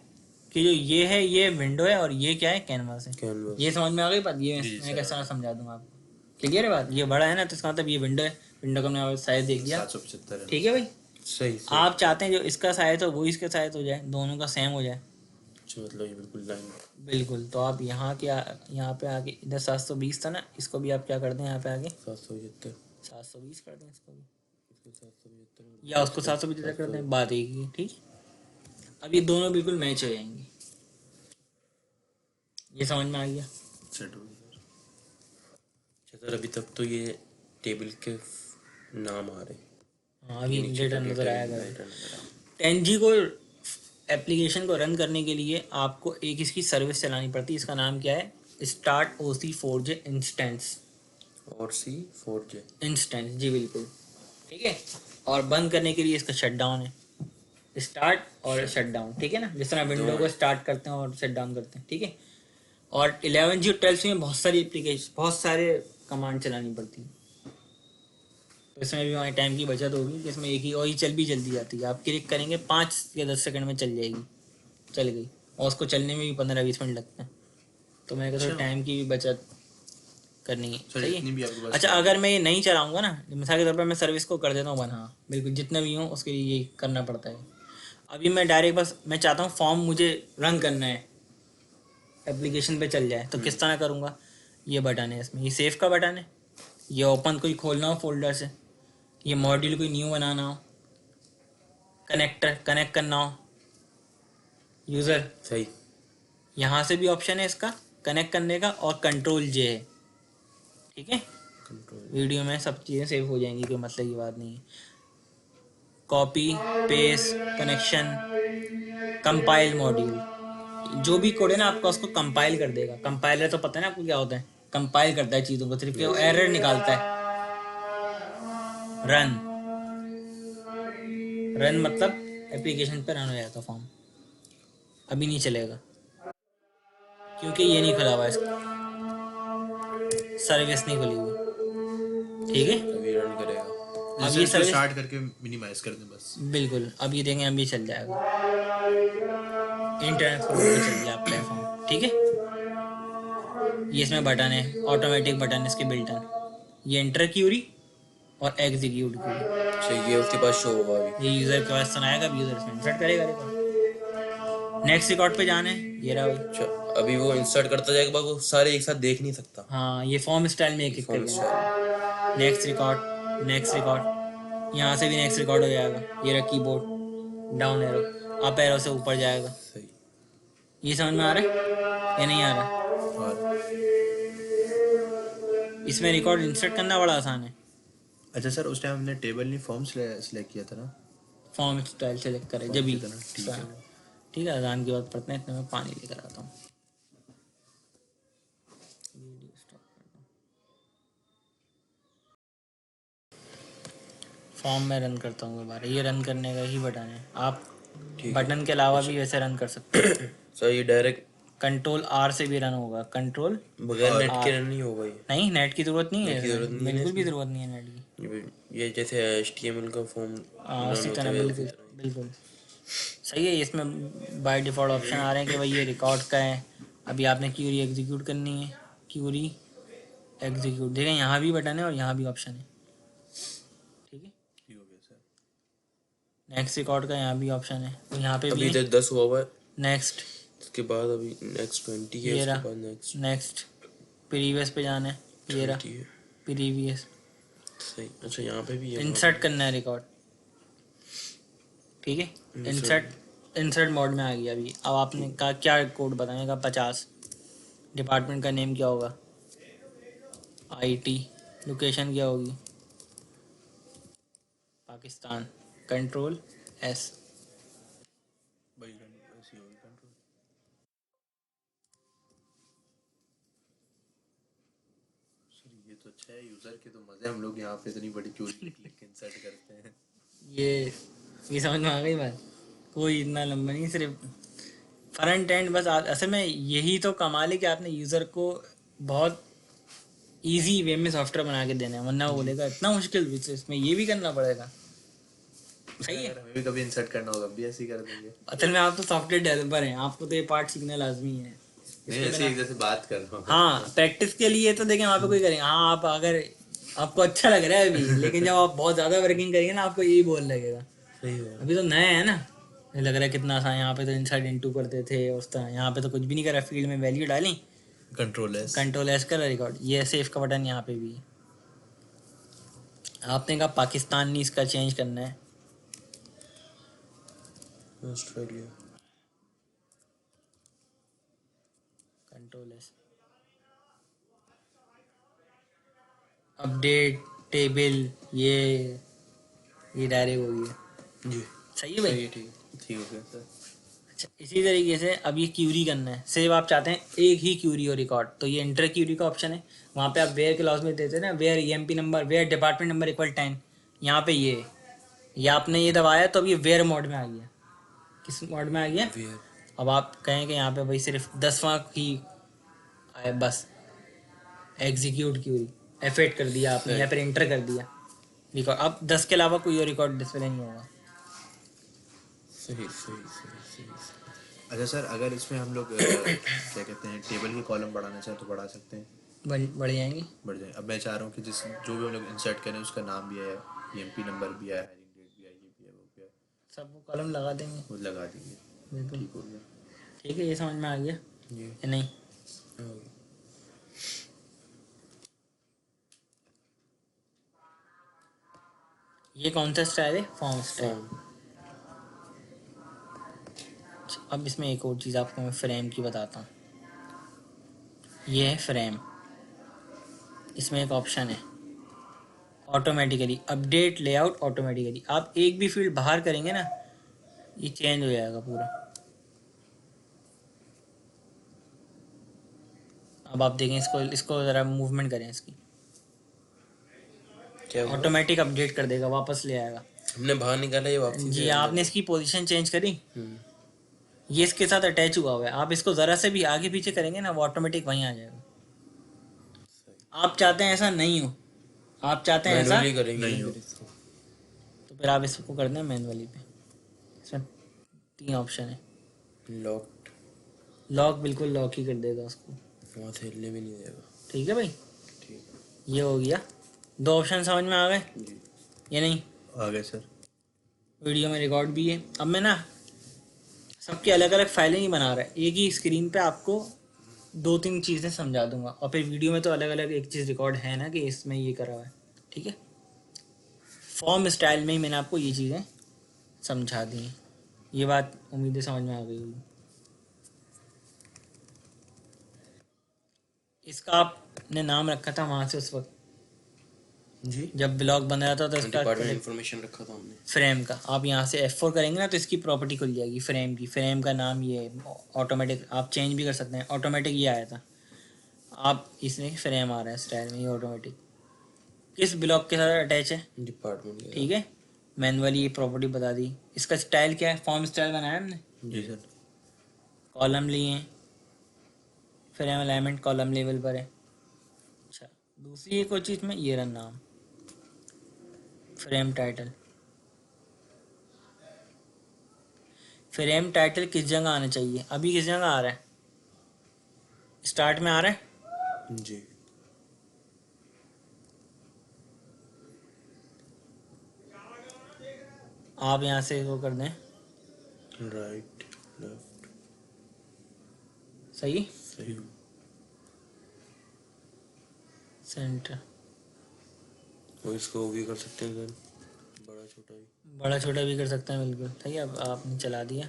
कि जो ये है ये विंडो है और ये क्या है, कैनवास है। कैनवस। ये समझ में आ गई बात, ये जी, मैं कैसा समझा दूंगा आपको, क्लियर है बात। ये बड़ा है ना तो इसका मतलब ये विंडो है, विंडो का हमने साइज देख दिया, 775 है। ठीक है भाई। सही। आप चाहते हैं जो इसका साइज हो वो इसका साइज हो जाए, दोनों का सेम हो जाए, अच्छा, मतलब ये बिल्कुल लाइन। बिल्कुल। तो आप यहाँ के यहाँ पे आगे इधर 720 था ना, इसको भी आप क्या कर दें यहाँ पे आगे 775। 720 कर दें इसको भी, 775 या उसको 775 कर दें, बात एक ही, ठीक। अब ये दोनों बिल्कुल मैच हो जाएंगे, ये समझ में आ गया। सेट हो गया सर। अच्छा सर, अभी तक तो ये टेबल के नाम आ रहे हैं। हाँ, अभी नीचे डेटा तो नज़र डेटा आएगा। डेटा नजर आ रहा 10G को एप्लीकेशन को रन करने के लिए आपको एक इसकी सर्विस चलानी पड़ती है, इसका नाम क्या है, स्टार्ट OC4J इंस्टेंस। है। और C4J इंस्टेंस, जी बिल्कुल, ठीक है। और बंद करने के लिए इसका शट डाउन है, स्टार्ट और शट डाउन, ठीक है ना, जिस तरह विंडो को स्टार्ट करते हैं और शट डाउन करते हैं, ठीक है। और 11G और 12G में बहुत सारी एप्लीकेशन, बहुत सारे कमांड चलानी पड़ती है, तो इसमें भी हमारे टाइम की बचत होगी, जिसमें एक ही और ही चल भी जल्दी जाती है। आप क्लिक करेंगे 5 या 10 सेकंड में चल जाएगी, चल गई, और उसको चलने में भी 15-20 मिनट लगते हैं। तो मेरे को थोड़ा टाइम की भी बचत करनी है, सर सही इतनी है। भी आपके पास अच्छा, अगर मैं ये नहीं चलाऊँगा ना, मिसाल के तौर पर मैं सर्विस को कर देता हूँ बंद, हाँ बिल्कुल, जितना भी हो उसके लिए ये करना पड़ता है। अभी मैं डायरेक्ट बस मैं चाहता हूँ फॉर्म मुझे रन करना है, एप्लीकेशन पे चल जाए, तो किस तरह करूँगा, ये बटन है इसमें, ये सेव का बटन है, ये ओपन कोई खोलना हो फोल्डर से, ये मॉड्यूल कोई न्यू बनाना हो, कनेक्टर कनेक्ट करना हो यूज़र, सही। यहाँ से भी ऑप्शन है इसका कनेक्ट करने का, और कंट्रोल जे है। ठीक है, कंट्रोल। वीडियो में सब चीज़ें सेव हो जाएंगी, कोई मतलब की बात नहीं है। Copy paste connection, compile module, जो भी कोड है ना आपका उसको कंपाइल कर देगा। कंपाइलर तो पता है ना आपको क्या होता है, कंपाइल करता है चीज़ों को, सिर्फ एरर निकालता है। रन, रन मतलब एप्लीकेशन पे रन हो जाएगा फॉर्म। अभी नहीं चलेगा क्योंकि ये नहीं खुला हुआ, इसका सर्विस नहीं खुली हुई। ठीक है, अभी रन करेगा। अब जैसे ये इसको सर्विस, स्टार्ट करके मिनिमाइज कर दें बस। बिल्कुल अब ये देखें अभी चल जाएगा, इंटरनेट एक्सप्लोरर पे चल गया आपका फॉर्म। ठीक है, ये इसमें बटन है, ऑटोमेटिक बटन इसके बिल्टन, ये एंटर क्यूरी और एग्जीक्यूट क्यूरी, अच्छा, ये उसके पास शो होगा अभी। ये यूज़र के पास सुनाएगा, अब यूज़र इसमें इंसर्ट करेगा रिकॉर्ड। नेक्स्ट रिकॉर्ड पे जाना है, ये रहा भाई। अच्छा, अभी वो इंसर्ट करता जाएगा, वो सारे एक साथ देख नहीं सकता। हाँ, ये फॉर्म स्टाइल में एक एक फॉर्म करके, style. Next record, next record, यहाँ से भी नेक्स्ट रिकॉर्ड हो जाएगा। ये रहा keyboard, down arrow, up arrow से ऊपर जाएगा। सही। ये समझ में आ रहा है या नहीं आ रहा? और इसमें रिकॉर्ड इंसर्ट करना बड़ा आसान है। अच्छा सर, उस टाइम हमने टेबल नहीं फॉर्म सेलेक्ट किया था ना? फॉर्म स्टाइल सेलेक्ट करें फॉर्म जब भी। किया था ना, ठीक है। ठीक है, अजान की बात पढ़ते हैं, इतने में पानी लेकर आता हूँ। फॉर्म में रन करता हूँ दोबारा, ये रन करने का ही बटन है। आप ठीक है। बटन के अलावा भी वैसे रन कर सकते हैं। सर ये डायरेक्ट कंट्रोल आर से भी रन होगा, कंट्रोल बगैर नेट के रन नहीं होगा ये। नहीं, नेट की ज़रूरत नहीं है, नेट की ज़रूरत नहीं है बिल्कुल भी इसमें। ज़रूरत नहीं है नेट की। ये जैसे HTML का फॉर्म उसी रन होता तरह, है बिल्कुल बिल्कुल सही है। इसमें बाय डिफ़ॉल्ट ऑप्शन आ रहे हैं कि भाई ये रिकॉर्ड का है। अभी आपने क्यूरी एग्जीक्यूट करनी है, क्यूरी एग्जीक्यूट, देखें यहाँ भी बटन है और यहाँ भी ऑप्शन है। ठीक है, ठीक हो गया सर। नेक्स्ट रिकॉर्ड का यहाँ भी ऑप्शन है, तो यहाँ पे भी अभी है। इधर 10 हुआ हुआ है। नेक्स्ट, इसके बाद अभी नेक्स्ट 20 है, ये उसके रहा बाद नेक्स्ट नेक्स्ट, प्रीवियस पे जाना है, ये रहा 20 है। प्रीवियस। सही। अच्छा, यहाँ पे भी है। इंसर्ट करना है रिकॉर्ड। ठीक है, इंसर्ट मोड में आ गया अभी। अब आपने कहा क्या कोड बताएगा, 50, डिपार्टमेंट का नेम क्या होगा, IT, लोकेशन क्या होगी, पाकिस्तान, कंट्रोल S। भाई ऐसी होगी कंट्रोल। सर ये तो अच्छा है, यूजर के तो मजे, हम लोग यहाँ पे इतनी बड़ी क्यूरी लिख लिख के इंसर्ट करते हैं। ये समझ में आ गई बात, कोई इतना लंबा नहीं, सिर्फ फ्रंट एंड बस। असल में यही तो कमाल है कि आपने यूज़र को बहुत इजी वे में सॉफ्टवेयर बना के देना है, वरना वो बोलेगा इतना मुश्किल, इसमें ये भी करना पड़ेगा। सही है, अगर हमें भी कभी इंसर्ट करना होगा भी ऐसे ही कर देंगे। असल में आप तो सॉफ्टवेयर डेवलपर हैं, आपको तो ये पार्ट सीखना लाजमी है। नहीं, ऐसे एक जैसे बात कर रहा हूँ। हाँ, प्रैक्टिस के लिए तो देखें वहाँ पे कोई करेगा। हाँ, आप अगर आपको अच्छा लग रहा है अभी, लेकिन जब आप बहुत ज़्यादा वर्किंग करेंगे ना, आपको यही बोल लगेगा। सही है। अभी तो नया है ना, ये लग रहा है कितना आसान। यहाँ पे तो इंसर्ट इनटू करते थे उस तरह, यहाँ पे तो कुछ भी नहीं करा, फील्ड में वैल्यू डाली, कंट्रोल एस कर रिकॉर्ड, ये सेव का बटन यहाँ पे भी है। आपने कहा पाकिस्तान नहीं, इसका चेंज करना है, Australia. Control S, update table, ये डायरेक्ट हो गया। जी सही है भाई। सही है, ठीक ठीक हो गया सर। अच्छा, इसी तरीके से अब ये क्यूरी करना है, सेव आप चाहते हैं एक ही क्यूरी और रिकॉर्ड, तो ये इंटर क्यूरी का ऑप्शन है। वहाँ पे आप वेयर के लॉज में देते हैं ना, where EMP number, where department number equal 10, यहाँ पे ये आपने ये दबाया तो अब ये वेयर मोड में आ गया। किस मोड में आ गया? वेयर। अब आप कहें कि यहाँ पे भाई सिर्फ 10वां ही आए बस, एग्जीक्यूट क्यूरी, F8 कर दिया आपने या फिर इंटर कर दिया रिकॉर्ड। अब 10 के अलावा कोई और रिकॉर्ड डिस्प्ले नहीं होगा। सही सही सही सही। अच्छा सर, अगर इसमें हम लोग क्या कहते हैं, टेबल के कॉलम बढ़ाना चाहें तो बढ़ा सकते हैं? बढ़ जाएंगे। बढ़ जाए। अब मैं चाह रहा हूँ कि जो भी हम लोग इंसर्ट करें उसका नाम भी है, EMP नंबर भी है, हायरिंग डेट भी है, ये भी है, वो भी है, सब वो कॉलम लगा देंगे, वो लगा देंगे। बिल्कुल। ठीक हो गया। ठीक है, ये समझ में आ गया ये या नहीं? हाँ। ये कौन सा स्टाइल है? Form style. फॉर्म। अब इसमें एक और चीज़ आपको मैं फ्रेम की बताता हूँ। ये है फ्रेम। इसमें एक ऑप्शन है ऑटोमेटिकली अपडेट लेआउट ऑटोमेटिकली। आप एक भी फील्ड बाहर करेंगे ना, ये चेंज हो जाएगा पूरा। अब आप देखें इसको, इसको ज़रा मूवमेंट करें इसकी, क्या हुआ? ऑटोमेटिक अपडेट कर देगा, वापस ले आएगा। हमने बाहर निकाला, ये वापसी जी, से अंदर आपने इसकी पोजीशन चेंज करी, हम्म, ये इसके साथ अटैच हुआ हुआ है। आप इसको ज़रा से भी आगे पीछे करेंगे ना, वो ऑटोमेटिक वहीं आ जाएगा। आप चाहते हैं ऐसा नहीं हो, आप चाहते हैं ऐसा, मैनुअली करेंगे नहीं ना हो। फिर इसको। तो फिर आप इसको कर दें मैनुअली पे। इसमें 3 ऑप्शन है। लॉक्ड, लॉक, बिल्कुल लॉक ही कर देगा उसको। वहाँ से हिलने भी नहीं देगा। ठीक है भाई, ठीक। ये हो गया। 2 ऑप्शन समझ में आ गए? जी। ये नहीं, आ गए सर। वीडियो में रिकॉर्ड भी है। अब मैं ना सबकी अलग अलग फाइलें नहीं बना रहा है, एक ही स्क्रीन पे आपको 2-3 चीज़ें समझा दूंगा, और फिर वीडियो में तो अलग अलग एक चीज़ रिकॉर्ड है ना कि इसमें ये करा हुआ है। ठीक है, फॉर्म स्टाइल में ही मैंने आपको ये चीज़ें समझा दी हैं। ये बात उम्मीद है समझ में आ गई होगी। इसका आपने नाम रखा था वहाँ से उस वक्त जी, जब ब्लॉग बन रहा था, तो इसका डिपार्टमेंट इन्फॉर्मेशन रखा था हमने। फ्रेम का आप यहाँ से F4 करेंगे ना, तो इसकी प्रॉपर्टी खुल जाएगी फ्रेम की। फ्रेम का नाम ये ऑटोमेटिक, आप चेंज भी कर सकते हैं। ऑटोमेटिक ये आया था, आप इसमें फ्रेम आ रहा है स्टाइल में, ये ऑटोमेटिक किस ब्लॉक के साथ अटैच है। डिपार्टमेंट। ठीक है, मैनुअली ये प्रॉपर्टी बता दी। इसका स्टाइल क्या है? फॉर्म स्टाइल बनाया हमने, जी सर। कॉलम लिए हैं, फ्रेम अलाइनमेंट कॉलम लेवल पर है। अच्छा, दूसरी एक और चीज़ में ये रहा नाम, फ्रेम टाइटल। फ्रेम टाइटल किस जगह आना चाहिए? अभी किस जगह आ रहा है? स्टार्ट में आ रहा है। जी। आप यहाँ से वो कर दें, राइट, लेफ्ट। सही, सही। सेंटर। और इसको भी कर सकते हैं सर, बड़ा छोटा भी। बड़ा छोटा भी कर सकते हैं, बिल्कुल सही। अब आपने चला दिया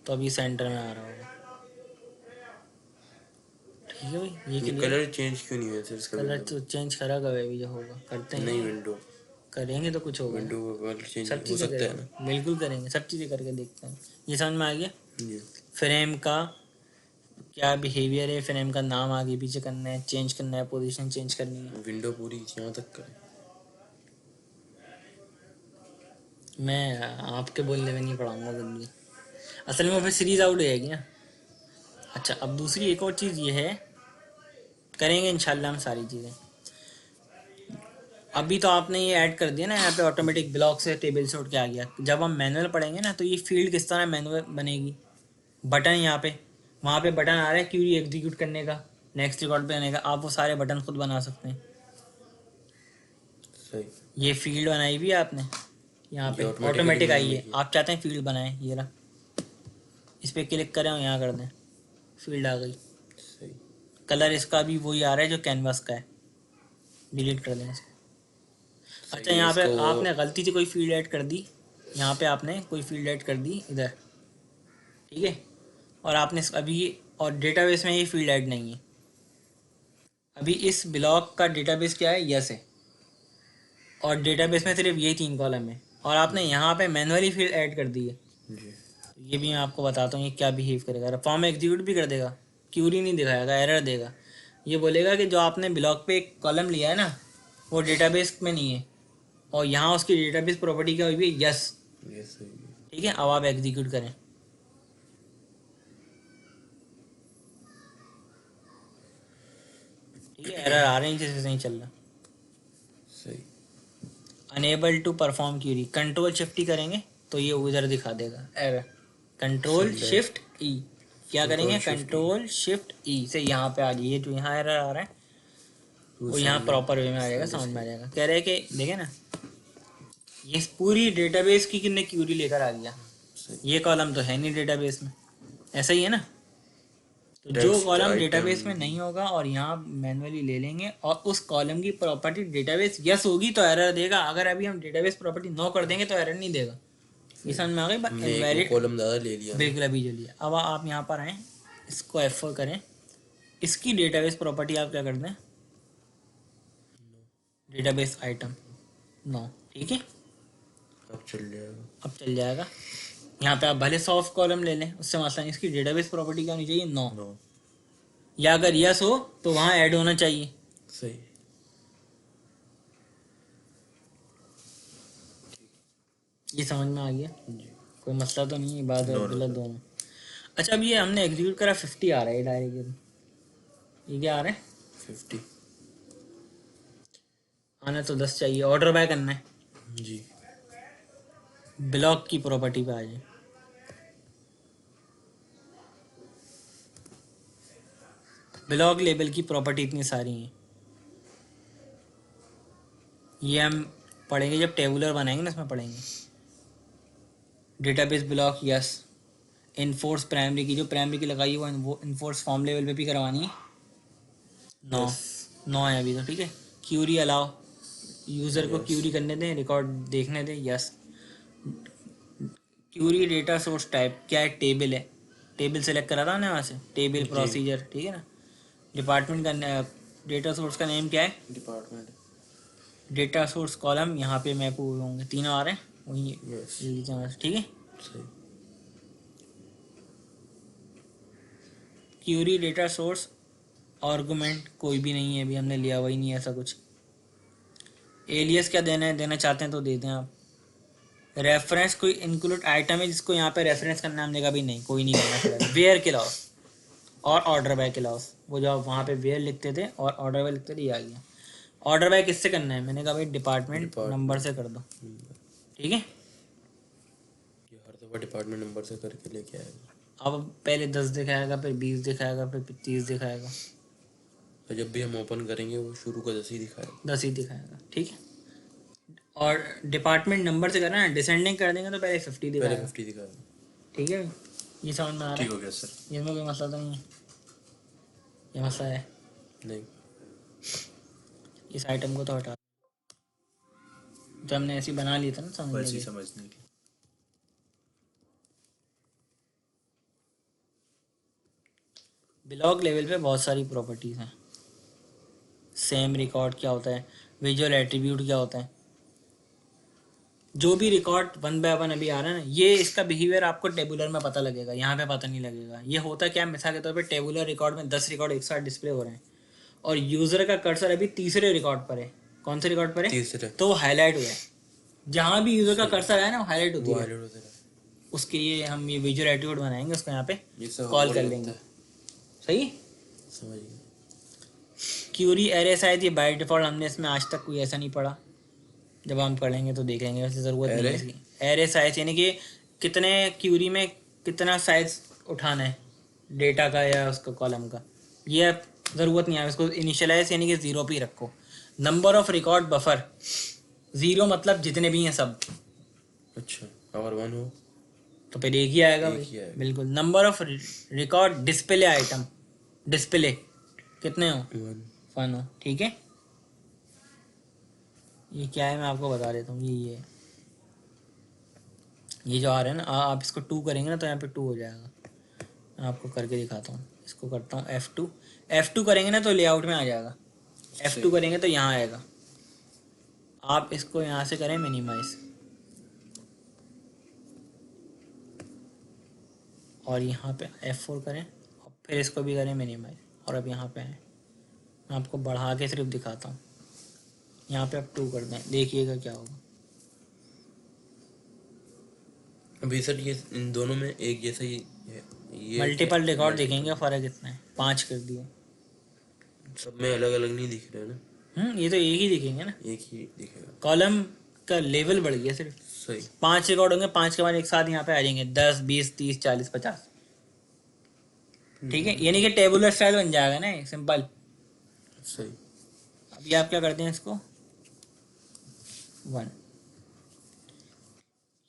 तो अभी सेंटर में आ रहा होगा। ठीक है भाई, ये ये क्लियर। कलर चेंज क्यों नहीं है सर इसका? कलर तो चेंज करा कभी भी जो होगा, करते हैं नहीं, विंडो, करेंगे तो कुछ होगा ना। विंडो का कलर चेंज सब हो चीज़ें सकता है ना? करेंगे, बिल्कुल करेंगे, सब चीज़ें करके देखते हैं। ये समझ में आ गया जी। फ्रेम का क्या बिहेवियर है, फ्रेम का नाम आगे पीछे करना है, चेंज करना है, पोजीशन चेंज करनी है। विंडो पूरी यहाँ तक करें। मैं आपके बोलने में नहीं पढ़ाऊँगा जल्दी, असल में वो फिर सीरीज आउट हो जाएगी ना। अच्छा, अब दूसरी एक और चीज़ ये है, करेंगे इंशाल्लाह हम सारी चीज़ें। अभी तो आपने ये ऐड कर दिया ना यहाँ पे, ऑटोमेटिक ब्लॉक से टेबल से उठ के आ गया। जब हम मैनुअल पढ़ेंगे ना, तो ये फील्ड किस तरह मैनुअल बनेगी। बटन यहाँ पे, वहाँ पे बटन आ रहा है क्यूरी एग्जीक्यूट करने का, नेक्स्ट रिकॉर्ड पे आने का, आप वो सारे बटन खुद बना सकते हैं। सही। ये फील्ड बनाई भी है आपने, यहाँ पे ये automatically ऑटोमेटिक आई बनी है। हुई है। आप चाहते हैं फील्ड बनाएं, ये रहा, इस पर क्लिक करें और यहाँ कर दें, फील्ड आ गई। सही। कलर इसका भी वही आ रहा है जो कैनवास का है, डिलीट कर दें इसको। अच्छा, यहाँ पे इसको- आपने गलती से कोई फील्ड ऐड कर दी, यहाँ पे आपने कोई फील्ड ऐड कर दी इधर, ठीक है, और आपने अभी, और डेटाबेस में ये फील्ड ऐड नहीं है। अभी इस ब्लॉक का डेटाबेस क्या है? यस है, और डेटाबेस में सिर्फ यही 3 कॉलम है, और आपने यहाँ पे मैनुअली फील्ड ऐड कर दी है। जी। तो ये भी मैं आपको बताता हूँ ये क्या बिहेव करेगा। फॉर्म एग्जीक्यूट भी कर देगा, क्यूरी नहीं दिखाएगा, एरर देगा। ये बोलेगा कि जो आपने ब्लॉक पे एक कॉलम लिया है ना, वो डेटाबेस में नहीं है, और यहाँ उसकी डेटाबेस प्रॉपर्टी क्या हुई है? यस। ये सही है। ठीक है, अब आप एग्जीक्यूट करें। ठीक है, एरर आ रहे हैं जिससे नहीं चल रहा। सही। Unable to perform query, control shift E करेंगे तो ये उधर दिखा देगा एरर। कंट्रोल शिफ्ट ई, क्या करेंगे? कंट्रोल शिफ्ट ई से यहाँ पे आ जाइए, ये जो यहाँ एरर आ रहा है वो यहाँ प्रॉपर वे में आ जाएगा, समझ में आ जाएगा। कह रहे हैं कि देखें ना, ये पूरी डेटाबेस की कितने क्यूरी लेकर आ गया। ये कॉलम तो है नहीं डेटाबेस में, ऐसा ही है ना। तो जो Text कॉलम item. डेटाबेस में नहीं होगा और यहाँ मैन्युअली ले लेंगे और उस कॉलम की प्रॉपर्टी डेटाबेस यस होगी तो एरर देगा, अगर अभी हम डेटाबेस प्रॉपर्टी नो कर देंगे तो एरर नहीं देगा। ये समझ में आ गई बात? हमने एक इनवैलिड कॉलम ज़्यादा ले लिया ना। बिल्कुल अभी जो लिया। अब आप यहाँ पर आए, इसको F4 करें, इसकी डेटाबेस प्रॉपर्टी आप क्या कर दें, डेटाबेस आइटम नो, ठीक है अब चल जाएगा। अब चल जाएगा। यहाँ पे आप भले सॉफ्ट कॉलम ले लें, उससे मसला नहीं, इसकी डेटाबेस प्रॉपर्टी क्या होनी चाहिए, नो, नो। या अगर यस हो तो वहाँ ऐड होना चाहिए। सही। ये समझ में आ गया, जी। कोई मसला तो नहीं है, बात No, और no, गलत sir. दोनों। अच्छा अब ये हमने एग्जीक्यूट करा, 50 आ रहा है डायरेक्ट, ये क्या आ रहा है, 50। आना तो 10 चाहिए। ऑर्डर बाय करना है, जी। ब्लॉक की प्रॉपर्टी पे आ जाए, ब्लॉक लेबल की प्रॉपर्टी इतनी सारी हैं, ये हम पढ़ेंगे जब टेबुलर बनाएंगे ना, इसमें पढ़ेंगे। Database block yes, enforce primary की जो प्राइमरी की लगाई है वो इनफोर्स फॉर्म लेवल पे भी करवानी है, नो Yes. नो है अभी तो, ठीक है। क्यूरी अलाउ, यूज़र को Yes. क्यूरी करने दें, रिकॉर्ड देखने दें, yes. Query data source type क्या है, टेबल है, टेबल सेलेक्ट करा था हमने वहाँ से, टेबल जी। प्रोसीजर, ठीक है ना। डिपार्टमेंट का डेटा सोर्स का नेम क्या है, डिपार्टमेंट। डेटा सोर्स कॉलम, यहाँ पे मैप हुए होंगे, तीनों आ रहे हैं वही, Yes. ठीक है। सही। क्यूरी डेटा सोर्स आर्गुमेंट कोई भी नहीं है, अभी हमने लिया वही नहीं है ऐसा कुछ। एलियस क्या देना है, देना चाहते हैं तो दे दें आप। रेफरेंस कोई इंक्लूड आइटम है जिसको यहाँ पे रेफरेंस करना है, हमने कहा भी नहीं, कोई नहीं करना। वेयर के लॉस और ऑर्डर बाय के लॉस, वो जो आप वहाँ पे वेयर लिखते थे और ऑर्डर बाय लिखते थे, ये आ गया। ऑर्डर बाय किससे करना है, मैंने कहा भाई डिपार्टमेंट नंबर से कर दो, ठीक है। ये हर दफ़ा डिपार्टमेंट नंबर से करके लेके आएगा। अब पहले 10 दिखाएगा, फिर 20 दिखाएगा, फिर 30 दिखाएगा, और जब भी हम ओपन करेंगे वो शुरू का 10 ही दिखाएगा। 10 ही दिखाएगा, ठीक है। और डिपार्टमेंट नंबर से करना है, डिसेंडिंग कर देंगे तो पहले 50 पहले दिखाएगा, 50 दिखाएगा। ठीक है। ये समझ में आ रहा ठीक है, हो गया सर। इसमें कोई मसला तो नहीं है, ये मसला है, नहीं। इस आइटम को तो हटा, तो हमने ऐसी बना ली था ना समझने वैसे के ही लिए। समझने की। ब्लॉक लेवल पे बहुत सारी प्रॉपर्टीज हैं। सेम रिकॉर्ड क्या होता है, विजुअल एट्रीब्यूट क्या होता है, जो भी रिकॉर्ड 1 बाय 1 अभी आ रहा है ना, ये इसका बिहेवियर आपको टेबुलर में पता लगेगा, यहाँ पे पता नहीं लगेगा। ये होता क्या है, मिसाल के तौर पे टेबुलर रिकॉर्ड में 10 रिकॉर्ड एक साथ डिस्प्ले हो रहे हैं और यूजर का कर्सर अभी तीसरे रिकॉर्ड पर है। कौन से रिकॉर्ड पर है, तीसरे। तो वो हाईलाइट हुआ है, जहाँ भी यूजर का कर्सर है ना वो हाईलाइट होती वो है। हाईलाइट होता है। उसके लिए हम ये विजुअल एट्रीब्यूट बनाएंगे, उसको यहाँ पे ये सब कॉल और कर लगता लेंगे, है। सही। समझ गए। क्यूरी एरे शायद ये बाय डिफॉल्ट, हमने इसमें आज तक कोई ऐसा नहीं पढ़ा, जब हम पढ़ेंगे तो देख लेंगे, वैसे ज़रूरत नहीं है इसकी। एरे साइज यानी कि कितने क्यूरी में कितना साइज उठाना है डेटा का या उसका कॉलम का, ये ज़रूरत नहीं है। इसको इनिशियलाइज यानी कि 0 पे ही रखो। नंबर ऑफ रिकॉर्ड बफर 0 मतलब जितने भी हैं सब, अच्छा, अगर 1 हो तो फिर एक ही आएगा एक भाई, ही आएगा। बिल्कुल। Number of record display item, display कितने हो, 1। 1 हो, ठीक है। ये क्या है मैं आपको बता देता हूँ, ये जो आ रहा है ना, आप इसको 2 करेंगे ना तो यहाँ पे 2 हो जाएगा। मैं आपको करके दिखाता हूँ, इसको करता हूँ F2, F2 करेंगे ना तो लेआउट में आ जाएगा, F2 करेंगे तो यहाँ आएगा। आप इसको यहाँ से करें मिनिमाइज और यहाँ पे F4 करें और फिर इसको भी करें मिनिमाइज और अब यहाँ पे आए। मैं आपको बढ़ा के सिर्फ दिखाता हूँ, यहाँ पे आप 2 कर दें, देखिएगा क्या होगा। अभी सर ये इन दोनों में एक जैसा ही है, ये मल्टीपल रिकॉर्ड multiple। देखेंगे फ़र्क इतना है, 5 कर दिए। सब में अलग अलग नहीं दिख रहे ना, ये तो एक ही दिखेंगे ना, एक ही दिखेगा। कॉलम का लेवल बढ़ गया सिर्फ। सही। 5 रिकॉर्ड होंगे, 5 के बाद एक साथ यहाँ पे आ जाएंगे 10 20 30 40 50, ठीक है। यानी कि टेबुलर स्टाइल बन जाएगा ना, सिंपल। सही। अभी आप क्या करते हैं इसको 1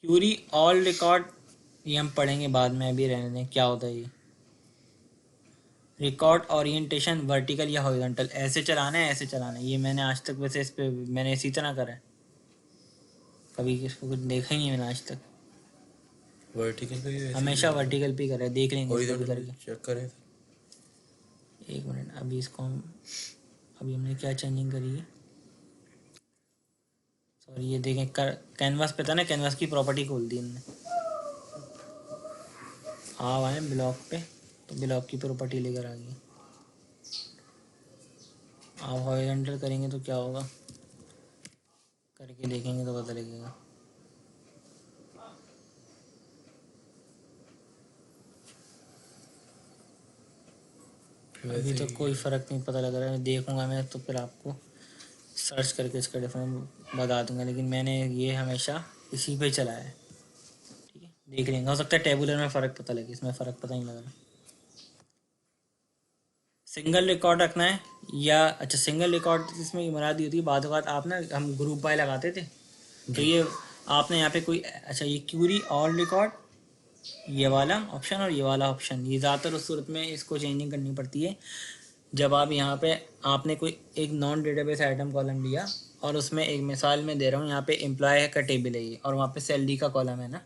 क्यूरी ऑल रिकॉर्ड, ये हम पढ़ेंगे बाद में, अभी रहने दें क्या होता है ये। रिकॉर्ड ओरिएंटेशन वर्टिकल या हॉरिजॉन्टल, ऐसे चलाना है ऐसे चलाना है। ये मैंने आज तक वैसे इस पे मैंने इसी तरह करा है, कभी इसको कुछ देखा ही नहीं मैंने आज तक, वर्टिकल पे भी वैसे हमेशा वर्टिकल पे करा है। देख लेंगे इसको भी हॉरिजॉन्टल करके। चेक करें। एक मिनट, अभी इसको हम अभी हमने क्या चेंजिंग करी है, सॉरी ये देखें कैनवास पे था ना, कैनवास की प्रॉपर्टी खोल दी हमने। आप आए ब्लॉक पे तो ब्लॉक की प्रॉपर्टी लेकर आ गई। आप हॉरिजॉन्टल करेंगे तो क्या होगा, करके देखेंगे तो पता लगेगा। अभी तो कोई फ़र्क नहीं पता लग रहा है, देखूंगा मैं तो फिर आपको सर्च करके इसका डिफरेंस बता दूंगा, लेकिन मैंने ये हमेशा इसी पे चलाया है। ठीक है, देख लेंगे, हो सकता है टेबुलर में फ़र्क पता लगे, इसमें फ़र्क पता नहीं लग रहा। सिंगल रिकॉर्ड रखना है या, अच्छा सिंगल रिकॉर्ड इसमें ये मरा दी होती है बाद आप ना, हम ग्रुप बाय लगाते थे तो ये आपने यहाँ पे कोई, अच्छा ये क्यूरी ऑल रिकॉर्ड, ये वाला ऑप्शन और ये वाला ऑप्शन, ये ज़्यादातर उस सूरत में इसको चेंजिंग करनी पड़ती है जब आप यहाँ पे आपने कोई एक नॉन डेटाबेस आइटम कॉलम लिया और उसमें एक मिसाल में दे रहा हूँ, यहाँ पे एम्प्लॉय का टेबल है ये और वहाँ पे सैलरी का कॉलम है ना,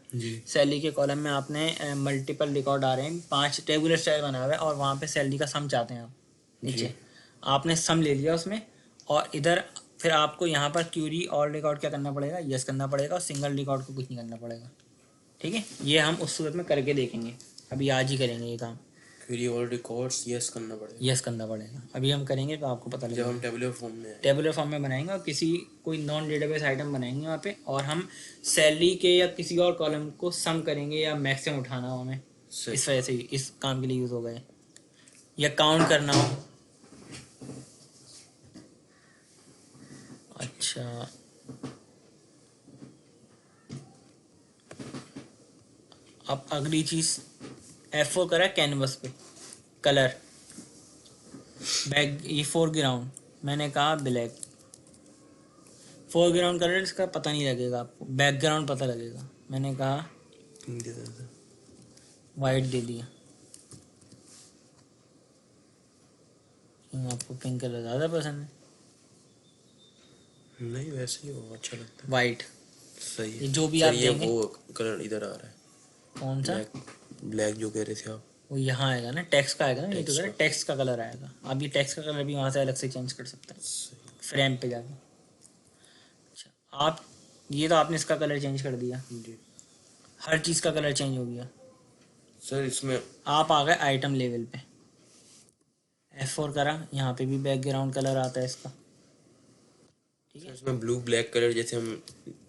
सैलरी के कॉलम में आपने मल्टीपल रिकॉर्ड आ रहे हैं, 5 टेबुलर स्टाइल बना हुआ है और वहाँ पे सैलरी का सम चाहते हैं आप नीचे, आपने सम ले लिया उसमें और इधर फिर आपको यहाँ पर क्यूरी ऑल रिकॉर्ड क्या करना पड़ेगा, यस करना पड़ेगा और सिंगल रिकॉर्ड को कुछ नहीं करना पड़ेगा। ठीक है, ये हम उस सूरत में करके देखेंगे, अभी आज ही करेंगे ये काम। क्वेरी ऑल रिकॉर्ड्स यस करना पड़ेगा, यस करना पड़ेगा, अभी हम करेंगे तो आपको पता जब लगेगा। हम टेबुलर फॉर्म में बनाएंगे और किसी कोई नॉन डेटाबेस आइटम बनाएंगे वहाँ पे और हम सैलरी के या किसी और कॉलम को सम करेंगे या मैक्सिमम उठाना हो हमें, इस वजह से इस काम के लिए यूज़ होगा या काउंट करना हो। अच्छा अब अगली चीज़ F4 करा कैनवस पे, कलर बैक ये फोरग्राउंड, मैंने कहा ब्लैक, फोरग्राउंड कलर इसका पता नहीं लगेगा आपको, बैकग्राउंड पता लगेगा, मैंने कहा वाइट दे दिया, आपको पिंक कलर ज़्यादा पसंद है। नहीं वैसे ही वो अच्छा लगता है, वाइट सही है। जो भी सर, आप ये देंगे, वो कलर इधर आ रहा है, कौन सा, ब्लैक जो कह रहे थे आप, वो यहाँ आएगा ना, टेक्स्ट का आएगा ना, ये तो कह रहे टेक्स्ट का कलर आएगा, आप ये टेक्स्ट का कलर भी वहाँ से अलग से चेंज कर सकते हैं फ्रेम पे जाके। अच्छा आप ये तो आपने इसका कलर चेंज कर दिया जी हर चीज़ का कलर चेंज हो गया। सर, इसमें आप आ गए आइटम लेवल पे, F4 करा, यहाँ पे भी बैकग्राउंड कलर आता है इसका। ठीक है, इसमें ब्लू ब्लैक कलर जैसे हम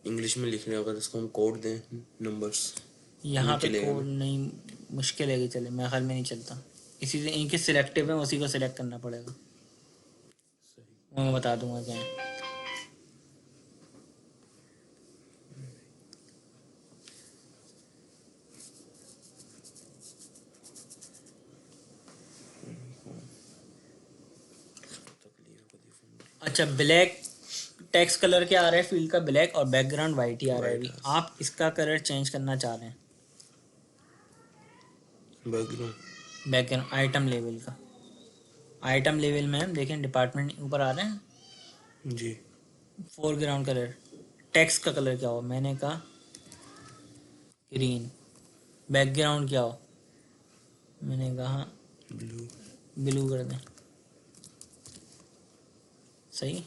इंग्लिश में लिख रहे हैं, अगर इसको हम कोड दें नंबर्स, यहाँ पे कोड नहीं, मुश्किल है कि चले, मेरे ख्याल में नहीं चलता, इसी से इनके सिलेक्टिव है, उसी को सिलेक्ट करना पड़ेगा, वो मैं बता दूंगा क्या है। अच्छा ब्लैक टेक्स्ट कलर क्या आ रहा है फील्ड का, ब्लैक और बैकग्राउंड वाइट ही आ रहा है अभी, आप इसका कलर चेंज करना चाह रहे हैं, बैकग्राउंड आइटम लेवल का, आइटम लेवल में हम देखें डिपार्टमेंट ऊपर आ रहे हैं जी, फोरग्राउंड कलर, टेक्स्ट का कलर क्या हो, मैंने कहा ग्रीन, बैकग्राउंड क्या हो, मैंने कहा ब्लू, ब्लू कर दें, सही,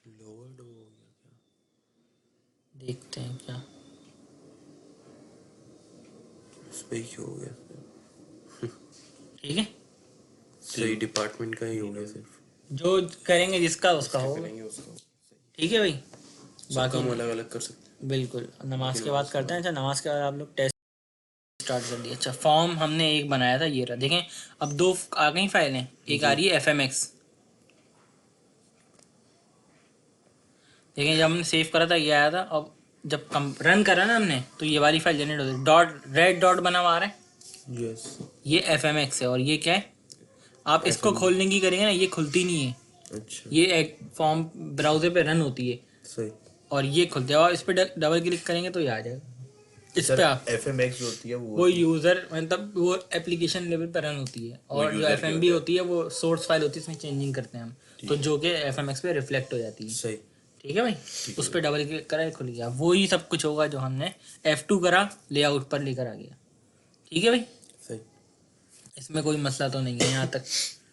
लोवर्ड हो गया क्या, देखते हैं क्या, उस पे ही हो गया, ठीक है, सही डिपार्टमेंट का ही हो गया, सिर्फ जो करेंगे जिसका उसका हो, करेंगे उसको, ठीक है भाई, बाकी हम अलग अलग कर सकते हैं। बिल्कुल नमाज के बाद करते हैं। अच्छा नमाज के बाद आप लोग टेस्ट स्टार्ट कर दिया। अच्छा फॉर्म हमने एक बनाया था, ये रहा, देखें अब 2 आ गई फाइलें, एक आ रही है FMX, देखें जब हमने सेव करा था ये आया था, अब जब रन करा ना हमने तो ये वाली फाइल जनरेट होती है, डॉट रेड डॉट बना हुआ आ रहा है, यस, ये FMX है और ये क्या है, आप इसको खोलने की करेंगे ना ये खुलती नहीं है, अच्छा, ये एक फॉर्म ब्राउजर पे रन होती है सही, और ये खुलता है और इस पर डबल क्लिक करेंगे तो ये आ जाएगा, इस पे आप FMX जो होती है वो यूज़र मतलब वो एप्लीकेशन लेवल पर रन होती है, और जो user एफ की बी होती है वो सोर्स फाइल होती है, इसमें चेंजिंग करते हैं हम, तो जो कि FMX पे रिफ्लेक्ट हो जाती है। सही। ठीक है भाई, उस पर डबल क्लिक करा, खुल गया, वो ही सब कुछ होगा जो हमने F2 करा, लेआउट पर लेकर आ गया। ठीक है भाई, सही, इसमें कोई मसला तो नहीं है यहाँ तक।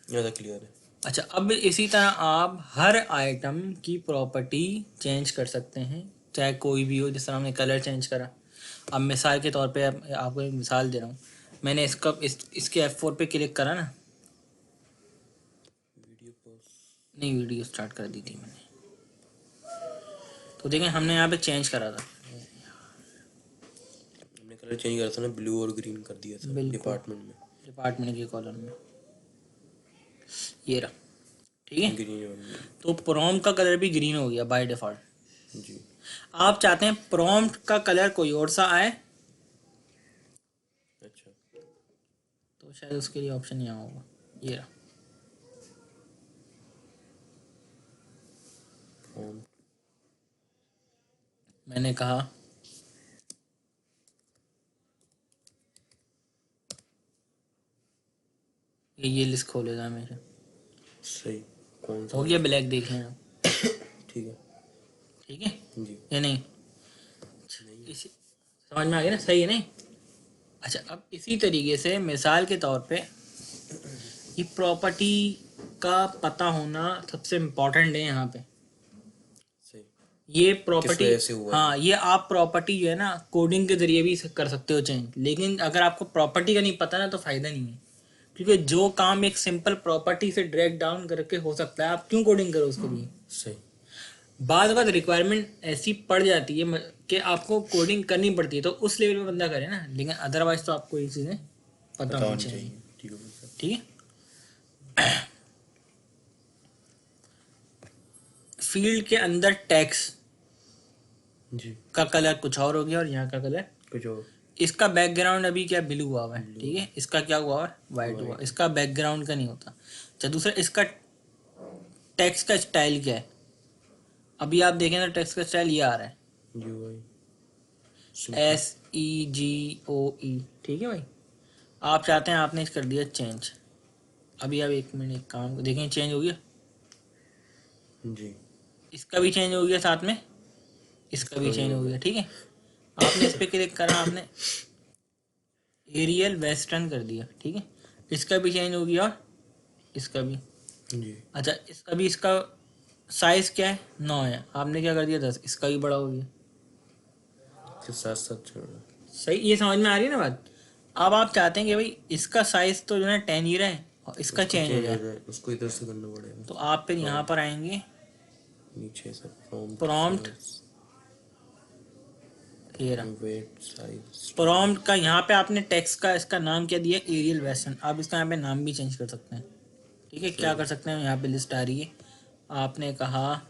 ज़्यादा क्लियर है। अच्छा, अब इसी तरह आप हर आइटम की प्रॉपर्टी चेंज कर सकते हैं, चाहे कोई भी हो। जिस तरह हमने कलर चेंज करा, अब मिसाल के तौर पे आपको एक मिसाल दे रहा हूँ, मैंने इसके F4 पे क्लिक करा ना, वीडियो पॉज। नहीं वीडियो स्टार्ट कर दी थी मैंने, तो देखें हमने यहाँ पे चेंज करा था, हमने कलर चेंज करा था ना, ब्लू और ग्रीन कर दिया था बिल्कुल। डिपार्टमेंट में। डिपार्टमेंट के कॉलम में ये रहा। ठीक है, ग्रीन और तो प्रॉम्प्ट का कलर भी ग्रीन हो गया बाय डिफ़ॉल्ट। जी। आप चाहते हैं प्रॉम्प्ट का कलर कोई और सा आए, अच्छा, तो शायद उसके लिए ऑप्शन यहाँ होगा, ये रहा। फॉर्म। मैंने कहा ये लिस्ट खोलेगा हमेशा, सही। कौन सा? हो गया ब्लैक, देखें आप। ठीक है। ठीक है जी। या नहीं, इसी समझ में आ गया ना, सही है नहीं। अच्छा, अब इसी तरीके से मिसाल के तौर पे ये प्रॉपर्टी का पता होना सबसे इम्पोर्टेंट है यहाँ पे। सही। ये किस प्रॉपर्टी, वजह से हुआ हाँ, ये आप प्रॉपर्टी जो है ना कोडिंग के जरिए भी कर सकते हो चेंज, लेकिन अगर आपको प्रॉपर्टी का नहीं पता ना तो फ़ायदा नहीं है, क्योंकि जो काम एक सिंपल प्रॉपर्टी से ड्रैग डाउन करके हो सकता है, आप क्यों कोडिंग करो उसके लिए। सही। बाद बाद रिक्वायरमेंट ऐसी पड़ जाती है कि आपको कोडिंग करनी पड़ती है, तो उस लेवल पे बंदा करे ना, लेकिन अदरवाइज तो आपको ये चीज़ें पता होनी चाहिए। ठीक है भाई साहब। ठीक है, फील्ड के अंदर टैक्स जी। का कलर कुछ और हो गया और यहाँ का कलर कुछ और। इसका बैकग्राउंड अभी क्या ब्लू हुआ हुआ है, ठीक है, इसका क्या हुआ हुआ है, वाइट हुआ, इसका बैकग्राउंड का नहीं होता। अच्छा, दूसरा इसका टेक्स्ट का स्टाइल क्या है, अभी आप देखें ना टेक्स्ट का स्टाइल ये आ रहा है, UI। SEGOE। ठीक है भाई, आप चाहते हैं, आपने कर दिया चेंज, अभी आप एक मिनट एक काम देखें, चेंज हो गया, जी। इसका भी चेंज हो गया, साथ में इसका भी चेंज हो गया। ठीक है, आपने इस पर क्लिक करा, आपने एरियल वेस्टर्न कर दिया, ठीक है, इसका भी चेंज हो गया और इसका भी। जी। अच्छा, इसका भी, इसका साइज क्या है, 9 है, आपने क्या कर दिया 10, इसका भी बड़ा हो गया। के साथ साथ चल रहा है। सही, ये समझ में आ रही है ना बात। अब आप चाहते हैं कि भाई इसका साइज तो जो है 10 ही रहे और इसका उसको चेंज हो change जाए, उसको इधर से करना पड़ेगा। तो आप फिर यहाँ पर आएंगे नीचे से prompt प्रॉम्प्ट, size, ये रहा weight size। प्रॉम्प्ट का, यहाँ पे आपने टेक्स्ट का इसका नाम क्या दिया, एरियल वेस्टर्न, आप इसका यहाँ पे नाम भी चेंज कर सकते हैं। ठीक है, क्या कर सकते हैं, यहाँ पे लिस्ट आ रही है, आपने कहा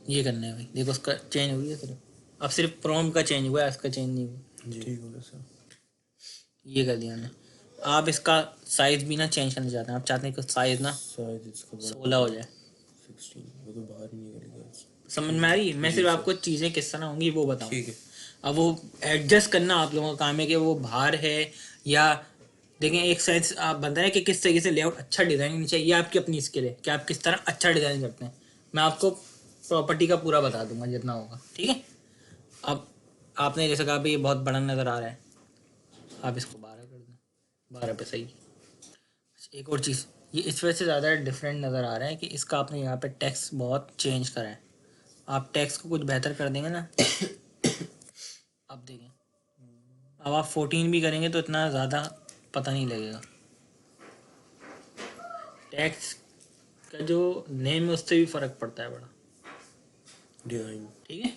ये करना है भाई, देखो उसका चेंज हो गया सिर्फ, अब सिर्फ प्रॉम्प्ट का चेंज हुआ है, इसका चेंज नहीं हुआ। जी। ठीक हो गया सर। ये कर दिया हमने। आप इसका साइज भी ना चेंज करना चाहते हैं, आप चाहते हैं कि साइज ना साइज इसका बड़ा 16 हो जाए, 16, वो तो बाहर ही निकलेगा इससे। समझ में आ रही है। मैं सिर्फ आपको चीज़ें किस तरह होंगी वो बताऊँ, ठीक है। अब वो एडजस्ट करना आप लोगों का काम है कि वो बाहर है या, देखें एक सेंस आप बनता है कि किस तरीके से लेआउट अच्छा डिज़ाइन चाहिए, ये आपकी अपनी स्किल है कि आप किस तरह अच्छा डिज़ाइन करते हैं। मैं आपको प्रॉपर्टी का पूरा बता दूंगा जितना होगा, ठीक है। अब आपने जैसे कहा भाई ये बहुत बड़ा नज़र आ रहा है, आप इसको 12 कर दें, 12 पे सही। एक और चीज़, ये इस वजह से ज़्यादा डिफरेंट नज़र आ रहा है कि इसका आपने यहाँ पे टेक्स्ट बहुत चेंज करा है, आप टेक्स्ट को कुछ बेहतर कर देंगे ना, अब देखें, अब आप 14 भी करेंगे तो इतना ज़्यादा पता नहीं लगेगा। टेक्स्ट का जो नेम है उससे भी फ़र्क पड़ता है बड़ा, डिजाइन। ठीक है।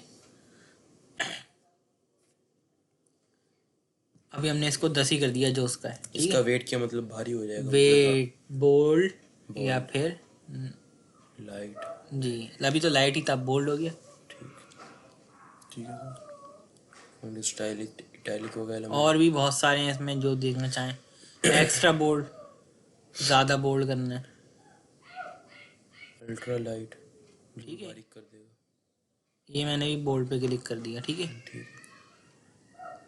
अभी हमने इसको 10 ही कर दिया जो उसका है, ठीक इसका है। वेट क्या मतलब भारी हो जाएगा? वेट, बोल्ड या फिर लाइट। जी, अभी तो लाइट ही था, बोल्ड हो गया। ठीक है सर। और स्टाइलिक इटैलिक वगैरह में और भी बहुत सारे हैं इसमें जो देखना चाहें, एक्स्ट्रा बोल्ड, ज़्यादा बोल्ड करना है, अल्ट्रा लाइट ठीक है। बारीक कर देगा। ये मैंने भी बोल्ड पे क्लिक कर दिया, ठीक है। ठीक है।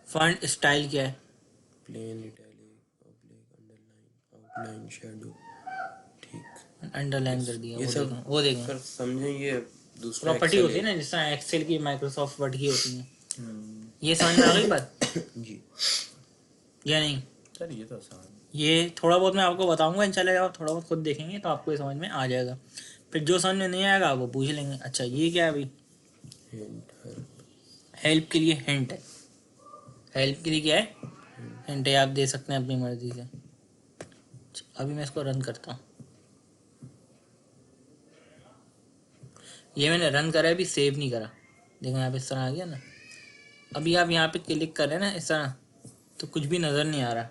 फॉन्ट स्टाइल क्या है? Plain, italic, oblique, underline, outline, shadow. ठीक। अंडरलाइन कर दिया, ये वो सब देखें, वो देखें। सर समझे, ये दूसरा प्रॉपर्टी एक्सेल होती है ना, जिस तरह एक्सेल की, माइक्रोसॉफ्ट वर्ड की होती है। हम्म। ये समझ में आ गई बात जी। या नहीं? सर ये तो आसान है। ये थोड़ा बहुत मैं आपको बताऊंगा इंशाल्लाह, जब आप थोड़ा बहुत खुद देखेंगे तो आपको ये समझ में आ जाएगा। फिर जो समझ में नहीं आएगा वो पूछ लेंगे। अच्छा ये क्या है अभी? हिंट, हेल्प के लिए हिंट है। हेल्प के लिए क्या है? हिंट है, आप दे सकते हैं अपनी मर्जी से। अभी मैं इसको रन करता हूँ। ये मैंने रन करा है, अभी सेव नहीं करा। देखो यहाँ पे इस तरह आ गया ना। अभी आप यहाँ पे क्लिक कर रहे हैं ना इस तरह, तो कुछ भी नज़र नहीं आ रहा।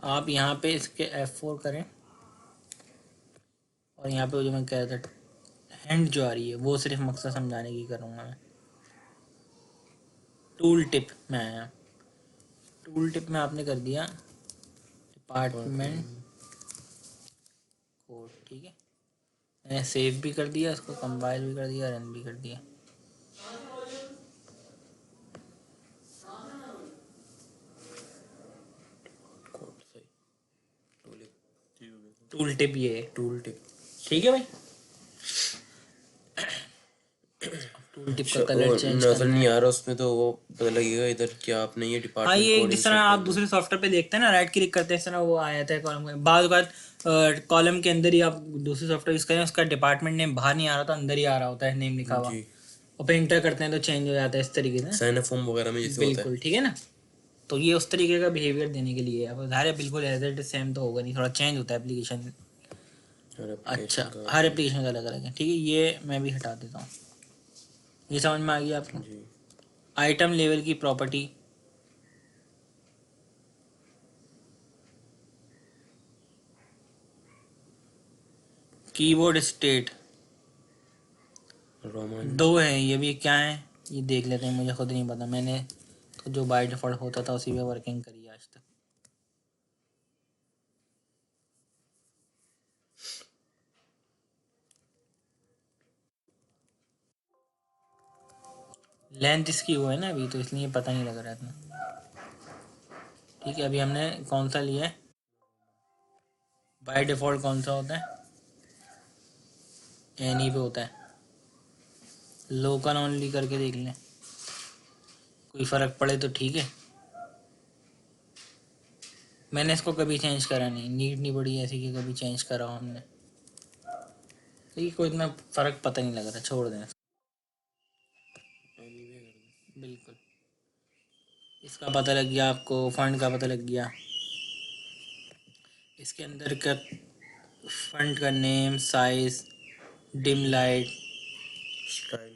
आप यहाँ पे इसके F4 करें, और यहाँ पे जो मैं कह रहा था हैंड जो आ रही है, वो सिर्फ मकसद समझाने की करूँगा मैं। टूल टिप में आया। टूल टिप में आपने कर दिया डिपार्टमेंट कोड, ठीक है। मैंने सेव भी कर दिया, इसको कंपाइल भी कर दिया, रन भी कर दिया। कोड सही। टूल टिप ये है, टूल टिप। ठीक है भाई। टूल टिप का कलर वो चेंज नजर करना नहीं है। आ रहा उसमें, तो वो पता लगेगा इधर कि आपने ये हाँ, डिपार्टमेंट ये कोड जिस तरह इंसर्ट आप कर दिया। दूसरे सॉफ्टवेयर पे देखते हैं ना, राइट क्लिक करते हैं इस तरह वो आ जाता है कॉलम में। बाद कॉलम के अंदर ही आप दूसरे सॉफ्टवेयर यूज़ करें, उसका डिपार्टमेंट नेम बाहर नहीं आ रहा, तो अंदर ही आ रहा होता है नेम लिखा हुआ। जी। और फिर इंटर करते हैं तो चेंज हो जाता है इस तरीके से। साइन अप फॉर्म वगैरह में जैसे होता है। बिल्कुल ठीक है ना। तो ये उस तरीके का बिहेवियर देने के लिए है। अब ज़ाहिर है बिल्कुल एज इट सेम तो होगा नहीं, थोड़ा चेंज होता है एप्लीकेशन। हर अच्छा, एप्लीकेशन का हर अपना। एप्लीकेशन का अलग अलग है, ठीक है। ये मैं भी हटा देता हूँ। ये समझ में आ गया आपको? जी। आइटम लेवल की प्रॉपर्टी, कीबोर्ड स्टेट, रोमन। दो हैं ये भी। क्या है ये देख लेते हैं, मुझे खुद नहीं पता। मैंने तो जो बाय डिफ़ॉल्ट होता था उसी पे वर्किंग करी है आज तक। लेंथ इसकी वो है ना अभी, तो इसलिए पता नहीं लग रहा है इतना। ठीक है, अभी हमने कौन सा लिया है? बाय डिफ़ॉल्ट कौन सा होता है? एनी पे होता है। लोकल ओनली करके देख लें, कोई फ़र्क पड़े तो ठीक है। मैंने इसको कभी चेंज करा नहीं, नीड नहीं पड़ी ऐसी कि कभी चेंज करा हो हमने। ठीक, कोई इतना फ़र्क पता नहीं लग रहा, छोड़ दें इसको। बिल्कुल, इसका पता लग गया आपको, फंड का पता लग गया। इसके अंदर का फंड का name, size, dim light,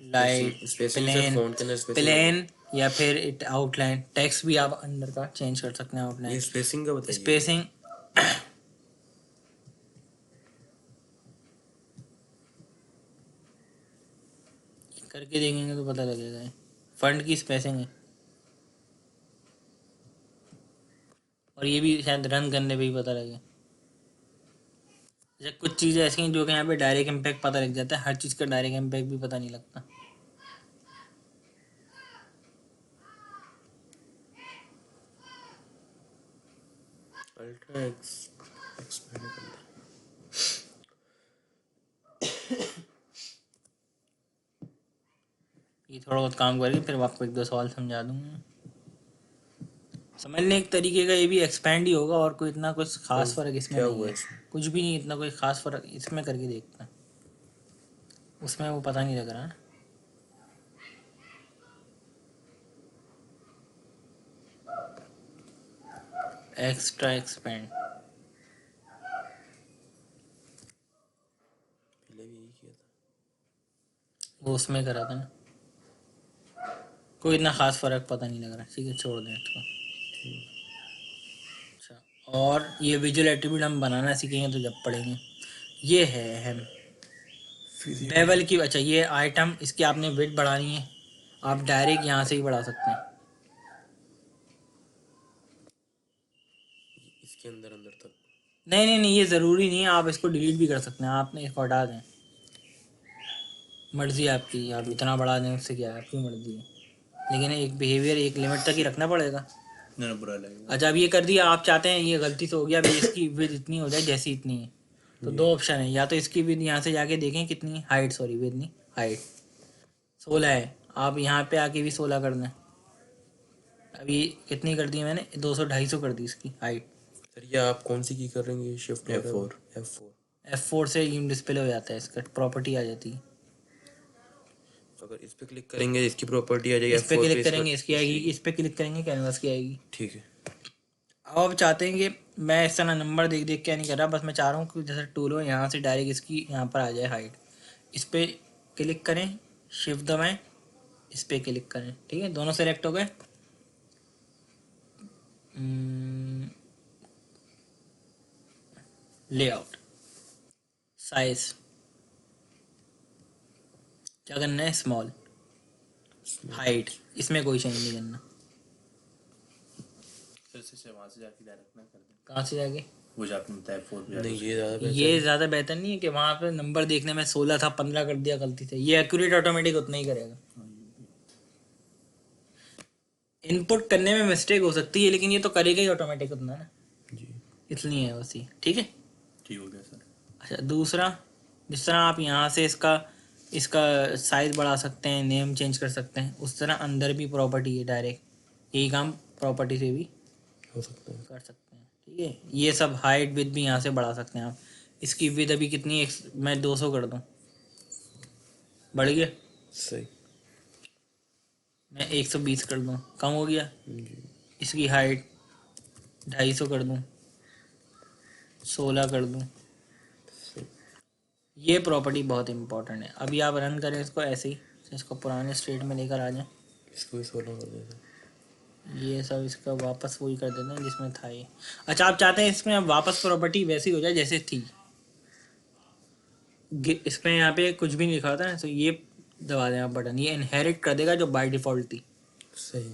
light, spacing sir, plain, font के अंदर स्पेसिंग होगी। प्लेन, या फिर इट आउटलाइन टेक्स्ट भी आप अंदर का चेंज कर सकते हैं। ये आउटलाइन, स्पेसिंग का बताइए। स्पेसिंग करके देखेंगे तो पता लगेगा। फंड की स्पेसिंग है, और ये भी शायद रन करने पे ही पता लगे। जैसे कुछ चीज़ें ऐसी हैं जो कि यहाँ पे डायरेक्ट इम्पैक्ट पता लग जाता है, हर चीज़ का डायरेक्ट इम्पैक्ट भी पता नहीं लगता। अल्ट्रा एक्सपेंड करना है। ये थोड़ा बहुत काम करके फिर आपको एक दो सवाल समझा दूंगा। समझने एक तरीके का ये भी एक्सपैंड ही होगा, और कोई इतना कुछ खास फ़र्क इसमें क्या नहीं हुआ है। इसमें? कुछ भी नहीं, इतना कोई खास फ़र्क इसमें करके देखता है, उसमें वो पता नहीं लग रहा है। एक्स्ट्रा एक्सपेंड पहले भी यही किया था। वो उसमें करा था ना। कोई इतना खास फ़र्क पता नहीं लग रहा, ठीक है, छोड़ दें इसको। अच्छा, और ये विजुअल एट्रीब्यूट हम बनाना सीखेंगे तो जब पढ़ेंगे। ये है अहम बेवल की। अच्छा, ये आइटम, इसकी आपने विड्थ बढ़ानी है, आप डायरेक्ट यहाँ से ही बढ़ा सकते हैं। इसके अंदर अंदर तक। नहीं नहीं नहीं, ये ज़रूरी नहीं है, आप इसको डिलीट भी कर सकते हैं। आपने इसको हटा दें, मर्जी आपकी, आप इतना बढ़ा दें उससे क्या है, आपकी मर्जी है, लेकिन एक बिहेवियर एक लिमिट तक ही रखना पड़ेगा। ना बुरा लगेगा। अच्छा, अब ये कर दिया, आप चाहते हैं ये गलती से हो गया, अभी इसकी विड्थ इतनी हो जाए जैसी इतनी है, तो दो ऑप्शन है, या तो इसकी विड्थ यहाँ से जाके देखें कितनी है, हाइट, सॉरी विड्थ नहीं, हाइट 16 है, आप यहाँ पे आके भी 16 कर दें। अभी कितनी कर दी मैंने, 200-250 कर दी इसकी हाइट। सर ये आप कौन सी की कर रहे हैं, शिफ्ट F4। F4। F4 से यूम डिस्प्ले हो जाता है, इसका प्रॉपर्टी आ जाती है। अगर इस पे क्लिक करेंगे इसकी प्रॉपर्टी आ जाएगी, इस पे F4 पे क्लिक इसका करेंगे इसकी आएगी, इस पे क्लिक करेंगे कैनवास की आएगी। ठीक है। अब आप चाहते हैं कि मैं इस तरह नंबर देख देख क्या नहीं कर रहा, बस मैं चाह रहा हूँ कि जैसे टूल हो यहाँ से डायरेक्ट इसकी यहाँ पर आ जाए हाइट। इस पे क्लिक करें, शिफ्ट दबाएं, इस पे क्लिक करें, ठीक है, दोनों सेलेक्ट हो गए। लेआउट, साइज क्या करना है, स्मॉल, हाइट इसमें कोई चेंज नहीं करना। फिर से वहाँ से जाके डायरेक्ट ना कर दें, कहाँ से जाके, वो जो आपने बताया 4 पे नहीं जाके। ये ज़्यादा बेहतर ये है। ज़्यादा बेहतर नहीं है कि वहाँ पे नंबर देखने में 16 था 15 कर दिया गलती से, ये एक्यूरेट ऑटोमेटिक उतना ही करेगा। इनपुट करने में मिस्टेक हो सकती है, लेकिन ये तो करेगा ही ऑटोमेटिक उतना ना, जी इसलिए है बस ये, ठीक है। ठीक हो गया सर। अच्छा, दूसरा, जिस तरह आप यहाँ से इसका इसका साइज बढ़ा सकते हैं, नेम चेंज कर सकते हैं, उस तरह अंदर भी प्रॉपर्टी है, डायरेक्ट यही काम प्रॉपर्टी से भी हो सकता है। कर सकते हैं, ठीक है। ये सब हाइट विथ भी यहाँ से बढ़ा सकते हैं आप। इसकी विथ अभी कितनी है, मैं 200 कर दूँ, बढ़ गया। सही। मैं 120 कर दूँ, कम हो गया। जी इसकी हाइट 250 कर दूँ, 16 कर दूँ। सही। ये प्रॉपर्टी बहुत इंपॉर्टेंट है। अभी आप रन करें इसको ऐसे ही, इसको पुराने स्टेट में लेकर आ जाएं। इसको भी 16 कर देते। ये सब इसका वापस वही कर देते हैं जिसमें था ये। अच्छा, आप चाहते हैं इसमें अब वापस प्रॉपर्टी वैसी हो जाए जैसे थी, इसमें यहाँ पे कुछ भी नहीं लिखा होता है, तो ये दबा दें आप बटन, ये इनहेरिट कर देगा जो बाय डिफ़ॉल्ट थी। सही।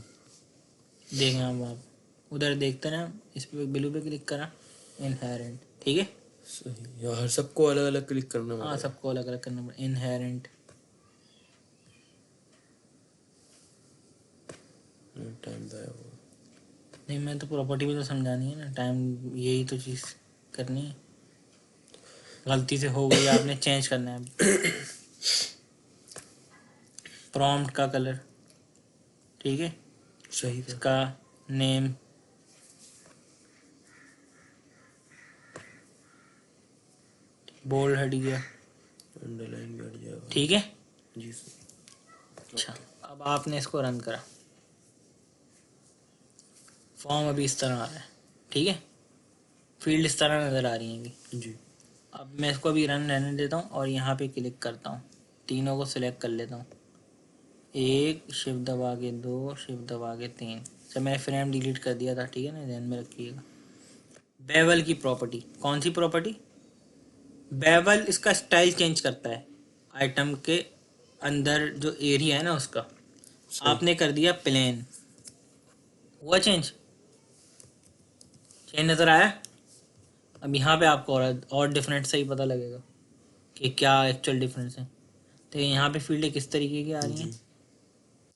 देखें आप उधर देखते ना, इस पे ब्लू पे क्लिक करा, इनहेरेंट, ठीक है। सही, यार हर सबको अलग अलग क्लिक करना हाँ, पड़ेगा। सबको अलग अलग करना पड़ेगा, इनहेरेंट। टाइम ज़ाया हुआ। नहीं, मैं तो प्रॉपर्टी भी तो समझानी है ना, टाइम यही तो चीज़ करनी है। गलती से हो गई, आपने चेंज करना है। प्रॉम्प्ट का कलर, ठीक है, सही था। इसका नेम, बोल्ड हट गया, अंडरलाइन भी हट जाएगा। ठीक है। जी सर। अच्छा, अब आपने इसको रन करा, फॉर्म अभी इस तरह आ रहा है, ठीक है, फील्ड इस तरह नज़र आ रही है अभी। जी अब मैं इसको अभी रन रहने देता हूँ और यहाँ पे क्लिक करता हूँ, तीनों को सिलेक्ट कर लेता हूँ, 1 शिफ्ट दबा के 2 शिफ्ट दबा के 3। जब मैंने फ्रेम डिलीट कर दिया था, ठीक है ना, ध्यान में रखिएगा। बेवल की प्रॉपर्टी, कौन सी प्रॉपर्टी, बेवल इसका स्टाइल चेंज करता है आइटम के अंदर जो एरिया है ना उसका। सही। आपने कर दिया प्लेन, हुआ चेंज, चेंज नज़र आया। अब यहाँ पे आपको और डिफरेंट सही पता लगेगा कि क्या एक्चुअल डिफरेंस है। तो यहाँ पे फील्ड किस तरीके की आ रही हैं जी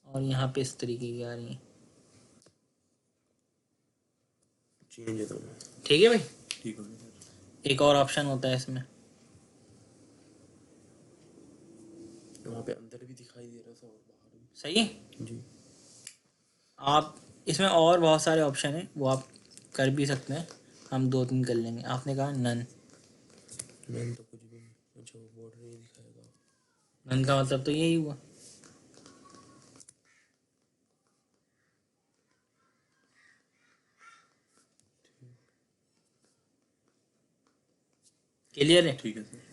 और यहाँ पे इस तरीके की आ रही हैं, चेंज है दोनों। ठीक हो गया सर। एक और ऑप्शन होता है इसमें, वहाँ पे अंदर भी दिखाई दे रहा था और बाहर भी। सही है। जी आप इसमें और बहुत सारे ऑप्शन हैं, वो आप कर भी सकते हैं, हम 2-3 कर लेंगे। आपने कहा नन, मैंने तो कुछ भी नहीं। अच्छा वो बॉर्डर ही दिखाएगा। नन का मतलब तो यही हुआ। क्लियर है। ठीक है सर।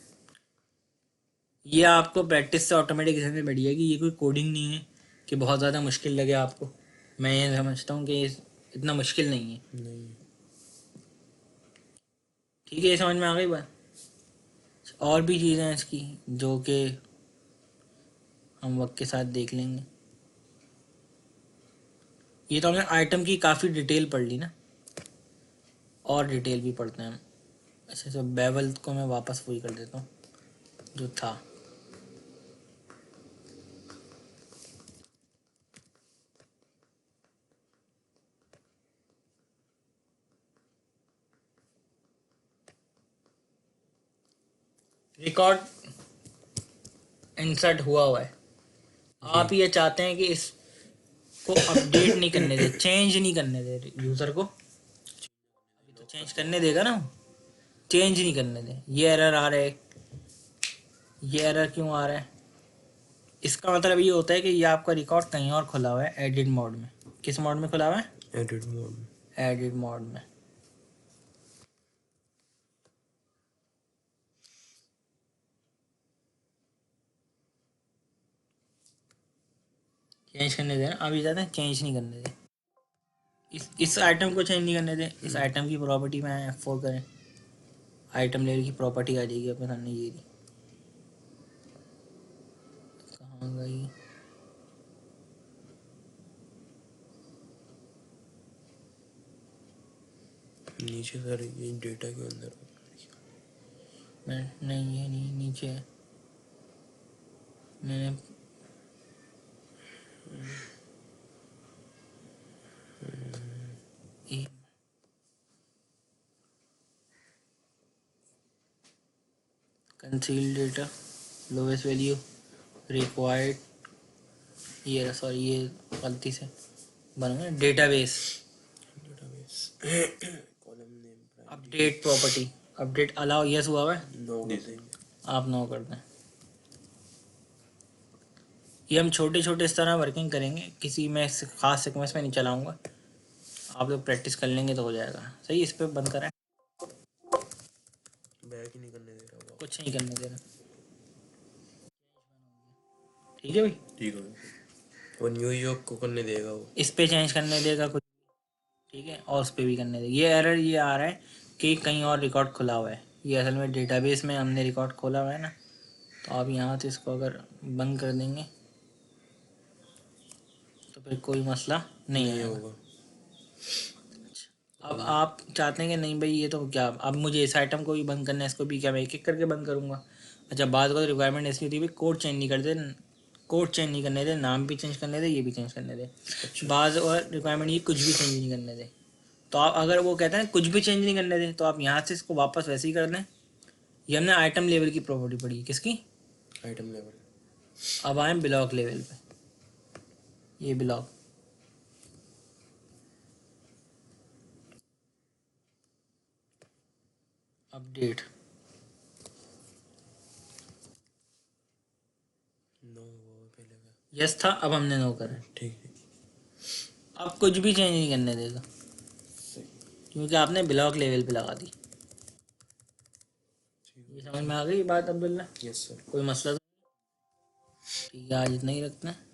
ये आपको प्रैक्टिस से ऑटोमेटिक समझ में बैठ जाएगी, ये कोई कोडिंग नहीं है कि बहुत ज़्यादा मुश्किल लगे आपको। मैं ये समझता हूँ कि इतना मुश्किल नहीं है, नहीं। ठीक है, ये समझ में आ गई बात। और भी चीज़ें हैं इसकी जो कि हम वक्त के साथ देख लेंगे। ये तो हमने आइटम की काफ़ी डिटेल पढ़ ली ना, और डिटेल भी पढ़ते हैं हम। ऐसे तो बेवल को मैं वापस वही कर देता हूँ जो था। रिकॉर्ड इंसर्ट हुआ है, आप ये चाहते हैं कि इसको अपडेट नहीं करने दे, चेंज नहीं करने दे यूज़र को। अभी तो चेंज करने देगा ना, चेंज नहीं करने दे। ये एरर आ रहा है, ये एरर क्यों आ रहा है? इसका मतलब ये होता है कि ये आपका रिकॉर्ड कहीं और खुला हुआ है, एडिट मोड में। किस मोड में खुला हुआ है? एडिट मोड में। एडिट मोड में। चेंज करने दे ना, अभी जाते हैं, चेंज नहीं करने दे। इस आइटम को चेंज नहीं करने दे। इस आइटम की प्रॉपर्टी में F4 करें, आइटम लेवल की प्रॉपर्टी आ जाएगी अपने सामने। ये रही, कहाँ गई? नीचे सर ये डेटा के अंदर। मैं नहीं, ये नहीं, नीचे है। मैंने conceal data, lowest value required, ये सॉरी, ये गलती से बन गया। Database, column name update property, update allow, yes हुआ है, नो देंगे। आप नो कर दें। ये हम छोटे छोटे इस तरह वर्किंग करेंगे, किसी में खास सीक्वेंस में नहीं चलाऊंगा। आप लोग प्रैक्टिस कर लेंगे तो हो जाएगा। सही, इस पर बंद करें। बैक ही नहीं करने दे रहा वो। कुछ नहीं करने दे रहा। ठीक है भाई, ठीक हो गया। वो न्यूयॉर्क को करने देगा वो। इस पे चेंज करने देगा कुछ, ठीक है, और उस पर भी करने देगा। ये एरर ये आ रहा है कि कहीं और रिकॉर्ड खुला हुआ है। ये असल में डेटाबेस में हमने रिकॉर्ड खोला हुआ है ना, तो आप यहाँ से इसको अगर बंद कर देंगे तो फिर कोई मसला नहीं आएगा। होगा। अब आप चाहते हैं कि नहीं भाई, ये तो क्या, अब मुझे इस आइटम को भी बंद करना है, इसको भी क्या मैं एक एक करके बंद करूँगा? अच्छा, बात को रिक्वायरमेंट ऐसी होती है भाई, कोड चेंज नहीं करते, कोड चेंज नहीं करने दे, नाम भी चेंज करने दे, ये भी चेंज करने दे। बाज़ और रिक्वायरमेंट ये कुछ भी चेंज नहीं करने दे। तो आप अगर वो कहते हैं कुछ भी चेंज नहीं करने दे, तो आप यहाँ से इसको वापस वैसे ही कर दें। ये हमने आइटम लेवल की प्रॉपर्टी पढ़ी, किसकी? Item level. अब आए ब्लॉक लेवल पे। ये ब्लॉक, अपडेट, नो वो पहले का। यस था, अब हमने नो करा। ठीक है। अब कुछ भी चेंज नहीं करने देगा, सही। क्योंकि आपने ब्लॉक लेवल पे लगा दी। ये समझ में आ गई बात अब्दुल्ला? Yes sir. कोई मसला तो? ठीक है, आज इतना ही रखना है,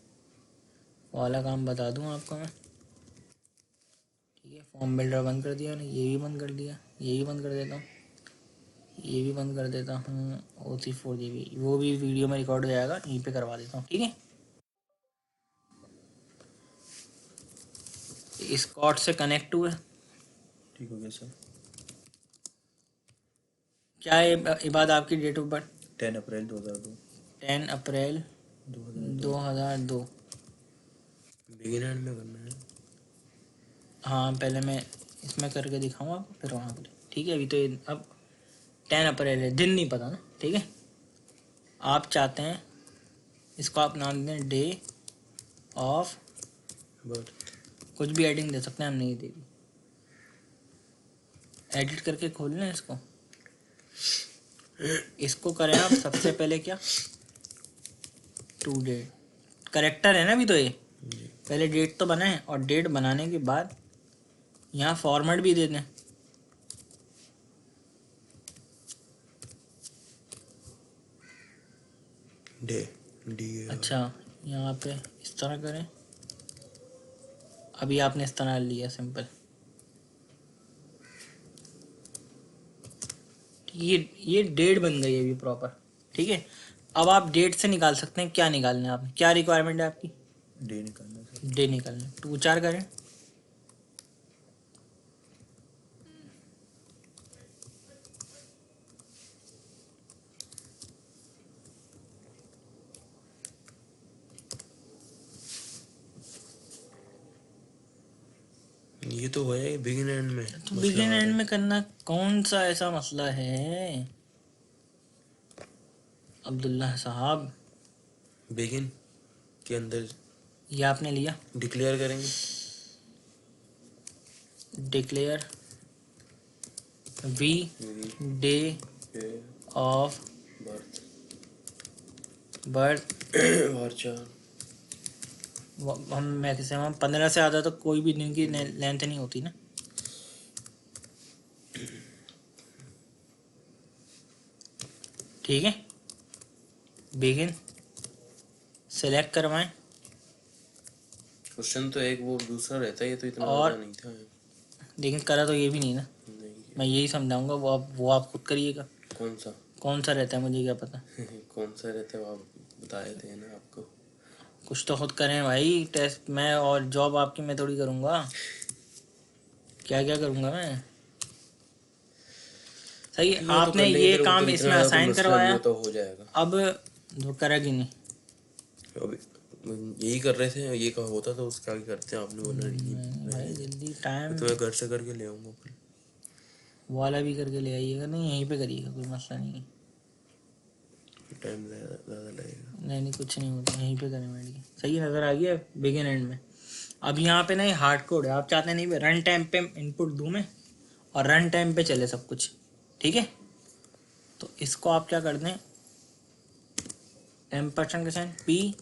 वाला काम बता दूँ आपको मैं। ठीक है, फॉर्म बिल्डर बंद कर दिया ना, ये भी बंद कर दिया, ये भी बंद कर देता हूँ, ये भी बंद कर देता हूँ। OC4GB वो भी वीडियो में रिकॉर्ड हो जाएगा, यहीं पे करवा देता हूँ। ठीक है, इस कॉर्ड से कनेक्ट हुए। ठीक हो गया सर। क्या है इबाद आपकी date of birth? 10 April 2002। 10 April 2002। Beginner में करना है। हाँ, पहले मैं इसमें करके दिखाऊँ आपको, फिर वहाँ पर। ठीक है, अभी तो ये अब 10 अप्रैल है, दिन नहीं पता ना। ठीक है, आप चाहते हैं इसको आप नाम दें डे ऑफ बर्थ। कुछ भी एडिंग दे सकते हैं, हम नहीं देगी। एडिट करके खोल लें इसको। इसको करें आप सबसे पहले क्या, टू डेट करेक्टर है ना अभी तो ये। पहले डेट तो बनाएं, और डेट बनाने के बाद यहाँ फॉर्मेट भी दे दें। Day D. अच्छा, यहाँ पे इस तरह करें। अभी आपने इस तरह लिया सिंपल। ये डेट बन गई है अभी प्रॉपर। ठीक है, अब आप डेट से निकाल सकते हैं। क्या निकालना है आपने, क्या रिक्वायरमेंट है आपकी? डे निकालना है सर। डे निकालना है, 2 4 करें। ये तो है बिगिन एंड में। तो बिगिन एंड में करना कौन सा ऐसा मसला है? अब्दुल्ला साहब, बिगिन के अंदर ये आपने लिया। डिक्लेयर करेंगे। Declare we day of birth birth. और चार हम मैक्सिमम 15 से ज़्यादा तो कोई भी दिन की लेंथ नहीं होती ना। ठीक है, बिगिन सेलेक्ट करवाएं। क्वेश्चन तो एक वो दूसरा रहता है, ये तो इतना और ज़्यादा नहीं था। लेकिन करा तो ये भी नहीं ना, नहीं, मैं यही समझाऊंगा, वो आप खुद करिएगा। कौन सा कौन सा रहता है मुझे क्या पता, कौन सा रहता है वो आप बताए थे ना आपको। कुछ तो खुद करें भाई टेस्ट। मैं और जॉब आपकी मैं थोड़ी करूँगा, क्या क्या करूँगा मैं। सही, ये तो आपने कर लेंगे ये फिर, वो काम तो इसमें इतना तो असाइन मसला भी करवाया, होता हो जाएगा। अब जो करा कि नहीं। अभी यही कर रहे थे, ये कहा होता तो उसका आगे करते हैं, आपने बोला नहीं भाई जल्दी टाइम तो मैं घर से करके ले आऊँगा फिर। वाला भी करके ले आइएगा, नहीं यहीं पे करिएगा, कोई मसला नहीं है। टाइम ज़्यादा लगेगा। नहीं कुछ नहीं होता, यहीं पे करें बैठ के। सही नज़र आ गया बिगिन एंड में। अब यहाँ पे ना ये हार्ड कोड है, आप चाहते हैं नहीं रन टाइम पे इनपुट दूँ मैं और रन टाइम पे चले सब कुछ, ठीक है। तो इसको आप क्या कर दें, एम्परसेंड के sign P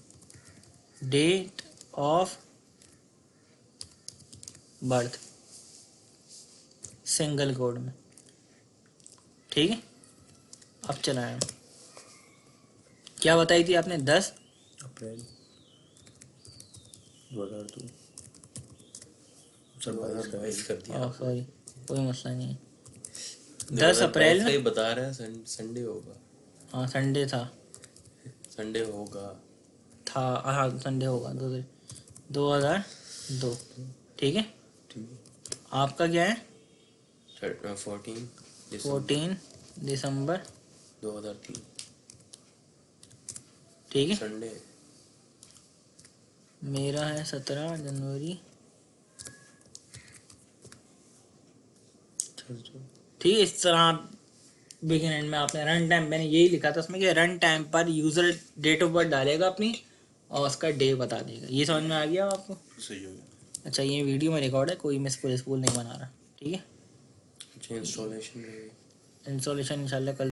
date of birth single code में, ठीक है। अब चलाएं, क्या बताई थी आपने, 10 अप्रैल 2002। सर 22 कर दिया। सॉरी कोई मसला नहीं है। 10 अप्रैल का ना, ही बता रहा है, संडे होगा। हाँ संडे था होगा। हाँ संडे होगा 2002, ठीक है। ठीक है। आपका क्या है, 14 14 दिसंबर 2003 ठीक है। संडे। मेरा है 17 जनवरी, ठीक है। इस तरह बिगिन एंड में आपने रन टाइम, मैंने यही लिखा था उसमें कि रन टाइम पर यूज़र डेट ऑफ बर्थ डालेगा अपनी और उसका डे बता देगा। ये समझ में आ गया आपको। सही हो गया। अच्छा ये वीडियो में रिकॉर्ड है, कोई मैं स्कूल नहीं बना रहा, ठीक है। अच्छा इंस्टॉलेशन इंस्टॉलेशन इंशाल्लाह कल